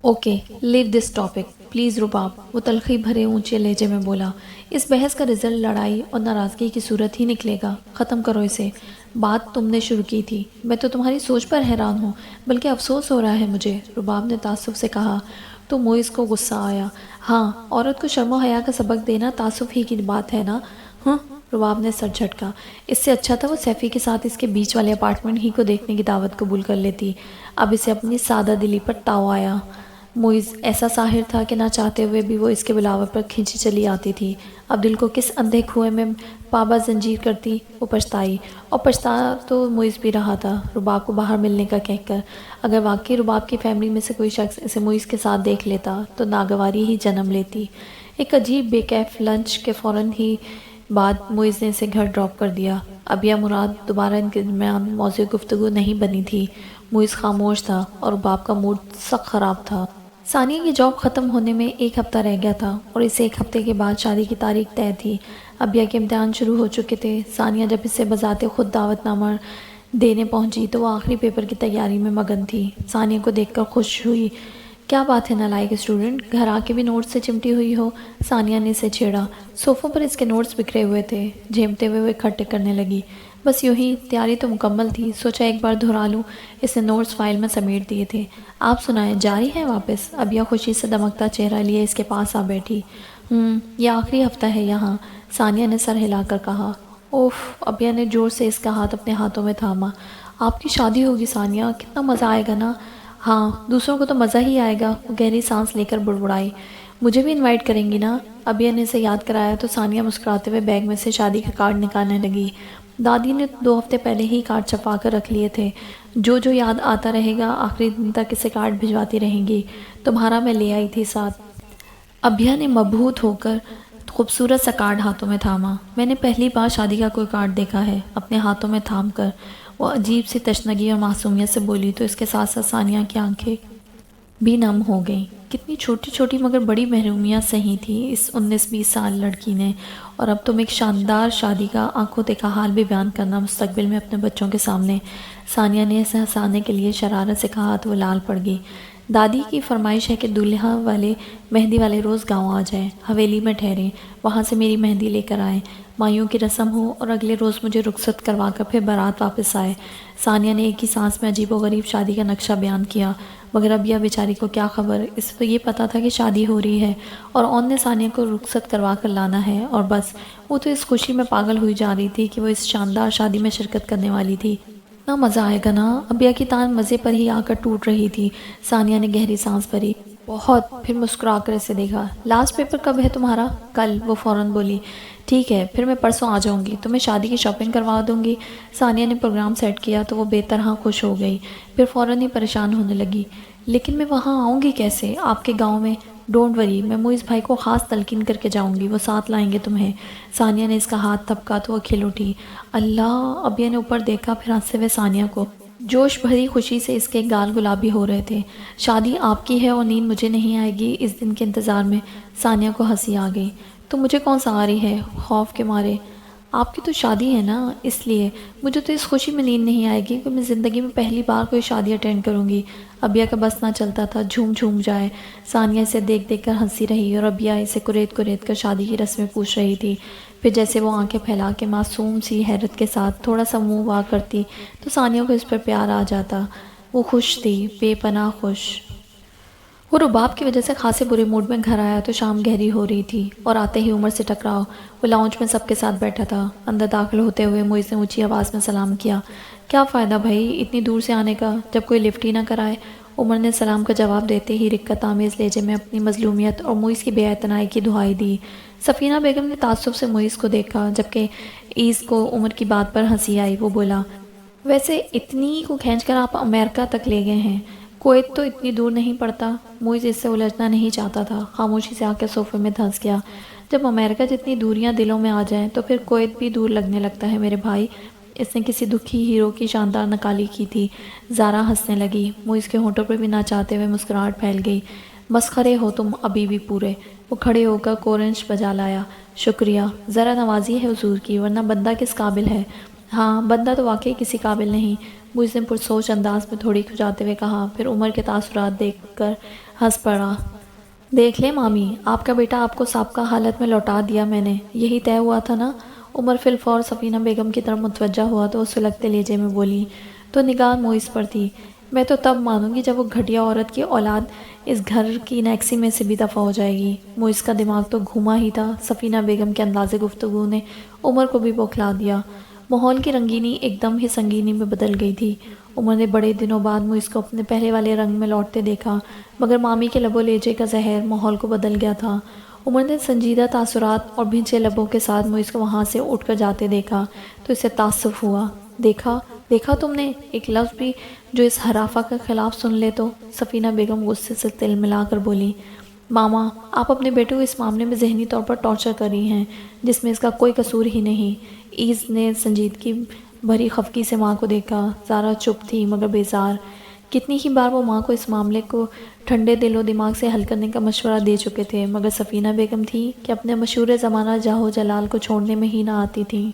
Speaker 1: Okay, leave this topic please Rabab, وہ تلخی بھرے اونچے لہجے میں بولا۔ اس بحث کا رزلٹ لڑائی اور ناراضگی کی صورت ہی نکلے گا، ختم کرو اسے۔ بات تم نے شروع کی تھی، میں تو تمہاری سوچ پر حیران ہوں، بلکہ افسوس ہو رہا ہے مجھے، رباب نے تعصب سے کہا۔ تو موئز کو غصہ آیا۔ ہاں، عورت کو شرم و حیا کا سبق دینا تعصب ہی کی بات ہے نا؟ ہاں، رباب نے سر جھٹکا۔ اس سے اچھا تھا وہ سیفی کے ساتھ اس کے بیچ والے اپارٹمنٹ ہی کو دیکھنے کی دعوت قبول کر لیتی، اب اسے اپنی سادہ دلی پر تاؤ آیا۔ موئز ایسا ساحر تھا کہ نہ چاہتے ہوئے بھی وہ اس کے بلاور پر کھینچی چلی آتی تھی، اب دل کو کس اندھے کنویں میں پابا زنجیر کرتی۔ وہ پچھتائی، اور پچھتا تو موئز بھی رہا تھا رباب کو باہر ملنے کا کہہ کر۔ اگر واقعی رباب کی فیملی میں سے کوئی شخص اسے موئز کے ساتھ دیکھ لیتا تو ناگواری ہی جنم لیتی۔ ایک عجیب بے کیف لنچ کے فوراً ہی بعد موئز نے اسے گھر ڈراپ کر دیا۔ اب یہ مراد دوبارہ ان کے درمیان موضوع گفتگو نہیں بنی تھی۔ موئز خاموش تھا اور رباب کا موڈ سخت خراب تھا۔ ثانیہ کی جاب ختم ہونے میں ایک ہفتہ رہ گیا تھا اور اس ایک ہفتے کے بعد شادی کی تاریخ طے تھی۔ ابیہ کے امتحان شروع ہو چکے تھے۔ ثانیہ جب اسے بذات خود دعوت نامہ دینے پہنچی تو وہ آخری پیپر کی تیاری میں مگن تھی۔ ثانیہ کو دیکھ کر خوش ہوئی۔ کیا بات ہے نالائق اسٹوڈنٹ، گھر آ کے بھی نوٹس سے چمٹی ہوئی ہو؟ ثانیہ نے اسے چھیڑا۔ صوفوں پر اس کے نوٹس بکھرے ہوئے تھے، جھیمتے ہوئے وہ اکٹھے کرنے لگی۔ بس یوں ہی، تیاری تو مکمل تھی، سوچا ایک بار دہرا لوں۔ اس نے نوٹس فائل میں سمیٹ دیے تھے۔ آپ سنائیں، جاری ہے واپس؟ ابیہ خوشی سے دمکتا چہرہ لیے اس کے پاس آ بیٹھی۔ یہ آخری ہفتہ ہے یہاں، ثانیہ نے سر ہلا کر کہا۔ اوف! ابیہ نے زور سے اس کا ہاتھ اپنے ہاتھوں میں تھاما۔ آپ کی شادی ہوگی ثانیہ، کتنا مزہ آئے گا نا؟ ہاں، دوسروں کو تو مزہ ہی آئے گا، وہ گہری سانس لے کر بڑبڑائی۔ مجھے بھی انوائٹ کریں گی نا؟ ابیہ نے اسے یاد کرایا تو ثانیہ مسکراتے ہوئے بیگ میں سے شادی کا کارڈ نکالنے لگی۔ دادی نے 2 ہفتے پہلے ہی کارڈ چھپا کر رکھ لیے تھے، جو جو یاد آتا رہے گا آخری دن تک اسے کارڈ بھجواتی رہیں گی۔ تمہارا میں لے آئی تھی ساتھ۔ ابھیا نے مبہوت ہو کر خوبصورت سا کارڈ ہاتھوں میں تھاما۔ میں نے پہلی بار شادی کا کوئی کارڈ دیکھا ہے، اپنے ہاتھوں میں تھام کر وہ عجیب سی تشنگی اور معصومیت سے بولی تو اس کے ساتھ ساتھ ثانیہ کی آنکھیں بھی نم ہو گئیں۔ کتنی چھوٹی چھوٹی مگر بڑی محرومیات سہی تھی اس 19-20 سال لڑکی نے، اور اب تم ایک شاندار شادی کا آنکھوں دیکھا حال بھی بیان کرنا مستقبل میں اپنے بچوں کے سامنے۔ ثانیہ نے اسے ہنسانے کے لیے شرارت سے کہا تو وہ لال پڑ گئی۔ دادی کی فرمائش ہے کہ دولہا والے مہندی والے روز گاؤں آ جائیں، حویلی میں ٹھہریں، وہاں سے میری مہندی لے کر آئیں، مایوں کی رسم ہو اور اگلے روز مجھے رخصت کروا کر پھر بارات واپس آئے۔ ثانیہ نے ایک ہی سانس میں عجیب و غریب شادی کا نقشہ بیان کیا، مگر ابیا بیچاری کو کیا خبر، اسے تو یہ پتا تھا کہ شادی ہو رہی ہے اور اون نے ثانیہ کو رخصت کروا کر لانا ہے، اور بس وہ تو اس خوشی میں پاگل ہوئی جا رہی تھی کہ وہ اس شاندار شادی میں شرکت کرنے والی تھی۔ اتنا مزہ آئے گا نا، ابیا کی تان مزے پر ہی آ کر ٹوٹ رہی تھی۔ ثانیہ نے گہری سانس بھری، بہت، پھر مسکرا کر اسے دیکھا۔ لاسٹ پیپر کب ہے تمہارا؟ کل، وہ فوراً بولی۔ ٹھیک ہے، پھر میں پرسوں آ جاؤں گی، تمہیں شادی کی شاپنگ کروا دوں گی۔ ثانیہ نے پروگرام سیٹ کیا تو وہ بے طرح خوش ہو گئی، پھر فوراً ہی پریشان ہونے لگی۔ لیکن میں وہاں آؤں گی کیسے، آپ کے گاؤں میں؟ ڈونٹ وری، میں موئز بھائی کو خاص تلقین کر کے جاؤں گی، وہ ساتھ لائیں گے تمہیں۔ ثانیہ نے اس کا ہاتھ تھپکا تو وہ کھل اٹھی۔ اللہ! ابیا نے اوپر دیکھا، پھر ہنستے ہوئے ثانیہ کو۔ جوش بھری خوشی سے اس کے گال گلابی ہو رہے تھے۔ شادی آپ کی ہے اور نیند مجھے نہیں آئے گی اس دن کے انتظار میں۔ ثانیہ کو ہنسی آ گئی۔ تو مجھے کون سا آ رہی ہے، خوف کے مارے؟ آپ کی تو شادی ہے نا، اس لیے مجھے تو اس خوشی میں نیند نہیں آئے گی کہ میں زندگی میں پہلی بار کوئی شادی اٹینڈ کروں گی۔ ابیا کا بس نہ چلتا تھا، جھوم جھوم جائے۔ ثانیہ اسے دیکھ دیکھ کر ہنسی رہی اور ابیا اسے کریت کریت کر شادی کی رسمیں پوچھ رہی تھی۔ پھر جیسے وہ آنکھیں پھیلا کے معصوم سی حیرت کے ساتھ تھوڑا سا منہ وا کرتی تو ثانیہ کو اس پر پیار آ جاتا۔ وہ خوش تھی، بے پناہ خوش۔ وہ رباب کی وجہ سے خاصے برے موڈ میں گھر آیا تو شام گہری ہو رہی تھی اور آتے ہی عمر سے ٹکراؤ۔ وہ لاؤنج میں سب کے ساتھ بیٹھا تھا۔ اندر داخل ہوتے ہوئے موئز نے اونچی آواز میں سلام کیا۔ کیا فائدہ بھائی اتنی دور سے آنے کا جب کوئی لفٹ ہی نہ کرائے؟ عمر نے سلام کا جواب دیتے ہی رکت آمیز لہجے میں اپنی مظلومیت اور موئز کی بے اعتنائی کی دہائی دی۔ سفینہ بیگم نے تعصب سے موئز کو دیکھا، جبکہ ایز کو عمر کی بات پر ہنسی آئی۔ وہ بولا، ویسے اتنی کو کھینچ کر آپ امریکہ تک لے گئے ہیں، کویت تو اتنی دور نہیں پڑتا؟ موئز اس سے الجھنا نہیں چاہتا تھا، خاموشی سے آ کے صوفے میں دھنس گیا۔ جب امریکہ جتنی دوریاں دلوں میں آ جائیں تو پھر کویت بھی دور لگنے لگتا ہے میرے بھائی۔ اس نے کسی دکھی ہیرو کی شاندار نکالی کی تھی۔ زارا ہنسنے لگی، موئز کے ہونٹوں پر بھی نہ چاہتے ہوئے مسکراہٹ پھیل گئی۔ مسخرے ہو تم ابھی بھی پورے۔ وہ کھڑے ہو کر کورنش بجا لایا۔ شکریہ، ذرا نوازی ہے حضور کی، ورنہ بندہ کس قابل ہے؟ ہاں، بندہ تو واقعی کسی قابل نہیں، موئز نے پرسوچ انداز میں تھوڑی کھجاتے ہوئے کہا، پھر عمر کے تاثرات دیکھ کر ہنس پڑا۔ دیکھ لیں مامی، آپ کا بیٹا آپ کو سابقہ حالت میں لوٹا دیا میں نے، یہی طے ہوا تھا نا؟ عمر فی الفور سفینہ بیگم کی طرف متوجہ ہوا تو وہ سلگتے لہجے میں بولی، تو نگاہ موئز پر تھی۔ میں تو تب مانوں گی جب وہ گھٹیا عورت کی اولاد اس گھر کی نیکسی میں سے بھی دفع ہو جائے گی۔ موئز کا دماغ تو گھوما ہی تھا۔ سفینہ بیگم کے انداز گفتگو نے عمر کو بھی بوکھلا دیا۔ ماحول کی رنگینی ایک دم ہی سنگینی میں بدل گئی تھی۔ عمر نے بڑے دنوں بعد موئز کو اپنے پہلے والے رنگ میں لوٹتے دیکھا، مگر مامی کے لب و لہجے کا زہر ماحول کو بدل گیا تھا۔ عمر نے سنجیدہ تاثرات اور بھنچے لبوں کے ساتھ موئز کو وہاں سے اٹھ کر جاتے دیکھا تو اسے تعصب ہوا۔ دیکھا تم نے ایک لفظ بھی جو اس ہرافہ کے خلاف سن لے تو؟ سفینہ بیگم غصے سے تل ملا کر بولی، ماما آپ اپنے بیٹے کو اس معاملے میں ذہنی طور پر ٹارچر کر رہی ہیں جس میں اس کا کوئی قصور ہی نہیں۔ ایز نے سنجیدگی بھری خفگی سے ماں کو دیکھا۔ زارا چپ تھی مگر بیزار۔ کتنی ہی بار وہ ماں کو اس معاملے کو ٹھنڈے دل و دماغ سے حل کرنے کا مشورہ دے چکے تھے، مگر سفینہ بیگم تھی کہ اپنے مشہور زمانہ جاہو جلال کو چھوڑنے میں ہی نہ آتی تھی۔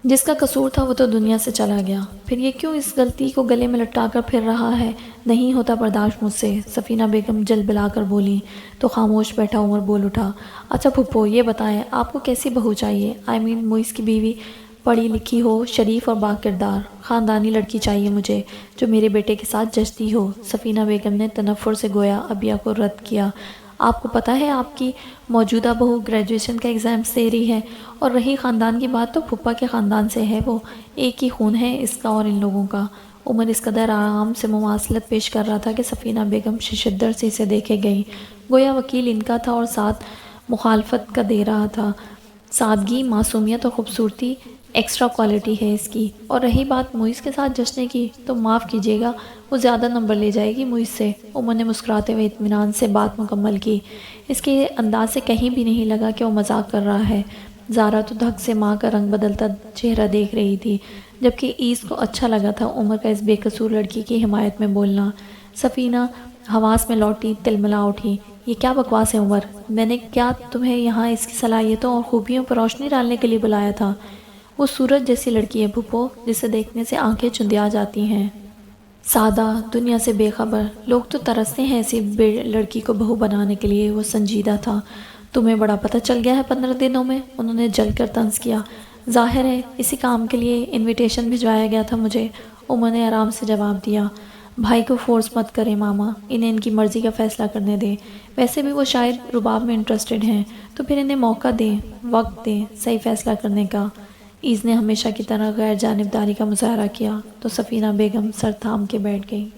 Speaker 1: جس کا قصور تھا وہ تو دنیا سے چلا گیا، پھر یہ کیوں اس غلطی کو گلے میں لٹکا کر پھر رہا ہے؟ نہیں ہوتا برداشت مجھ سے، سفینہ بیگم جل بلا کر بولی تو خاموش بیٹھا عمر بول اٹھا، اچھا پھپھو یہ بتائیں آپ کو کیسی بہو چاہیے؟ موئز کی بیوی پڑھی لکھی ہو، شریف اور با کردار، خاندانی لڑکی چاہیے مجھے جو میرے بیٹے کے ساتھ جچتی ہو۔ سفینہ بیگم نے تنفر سے گویا ابیا کو رد کیا، آپ کو پتہ ہے آپ کی موجودہ بہو گریجویشن کا ایگزامس دے رہی ہے، اور رہی خاندان کی بات تو پھپھا کے خاندان سے ہے، وہ ایک ہی خون ہے اس کا اور ان لوگوں کا۔ عمر اس قدر آرام سے مماثلت پیش کر رہا تھا کہ سفینہ بیگم ششدر سے اسے دیکھے گئی، گویا وکیل ان کا تھا اور ساتھ مخالفت کا دے رہا تھا۔ سادگی، معصومیت اور خوبصورتی ایکسٹرا کوالٹی ہے اس کی۔ اور رہی بات موئز کے ساتھ جشنے کی تو معاف کیجیے گا، وہ زیادہ نمبر لے جائے گی موئز سے۔ عمر نے مسکراتے ہوئے اطمینان سے بات مکمل کی۔ اس کے انداز سے کہیں بھی نہیں لگا کہ وہ مذاق کر رہا ہے۔ زارا تو دھک سے ماں کا رنگ بدلتا چہرہ دیکھ رہی تھی، جبکہ ایز کو اچھا لگا تھا عمر کا اس بے قصور لڑکی کی حمایت میں بولنا۔ سفینہ حواس میں لوٹی، تلملا اٹھی۔ یہ کیا بکواس ہے عمر؟ میں نے کیا تمہیں یہاں اس کی صلاحیتوں اور خوبیوں پر روشنی ڈالنے کے لیے بلایا تھا؟ وہ سورج جیسی لڑکی ہے پھپھو، جسے دیکھنے سے آنکھیں چندیا جاتی ہیں۔ سادہ، دنیا سے بے خبر، لوگ تو ترستے ہیں ایسی لڑکی کو بہو بنانے کے لیے۔ وہ سنجیدہ تھا۔ تمہیں بڑا پتہ چل گیا ہے 15 دنوں میں؟ انہوں نے جل کر طنز کیا۔ ظاہر ہے اسی کام کے لیے انویٹیشن بھجوایا گیا تھا مجھے، عمر نے آرام سے جواب دیا۔ بھائی کو فورس مت کریں ماما، انہیں ان کی مرضی کا فیصلہ کرنے دیں۔ ویسے بھی وہ شاید رباب میں انٹرسٹڈ ہیں، تو پھر انہیں موقع دیں، وقت دیں صحیح فیصلہ کرنے کا۔ ایز نے ہمیشہ کی طرح غیر جانبداری کا مظاہرہ کیا تو سفینہ بیگم سر تھام کے بیٹھ گئی۔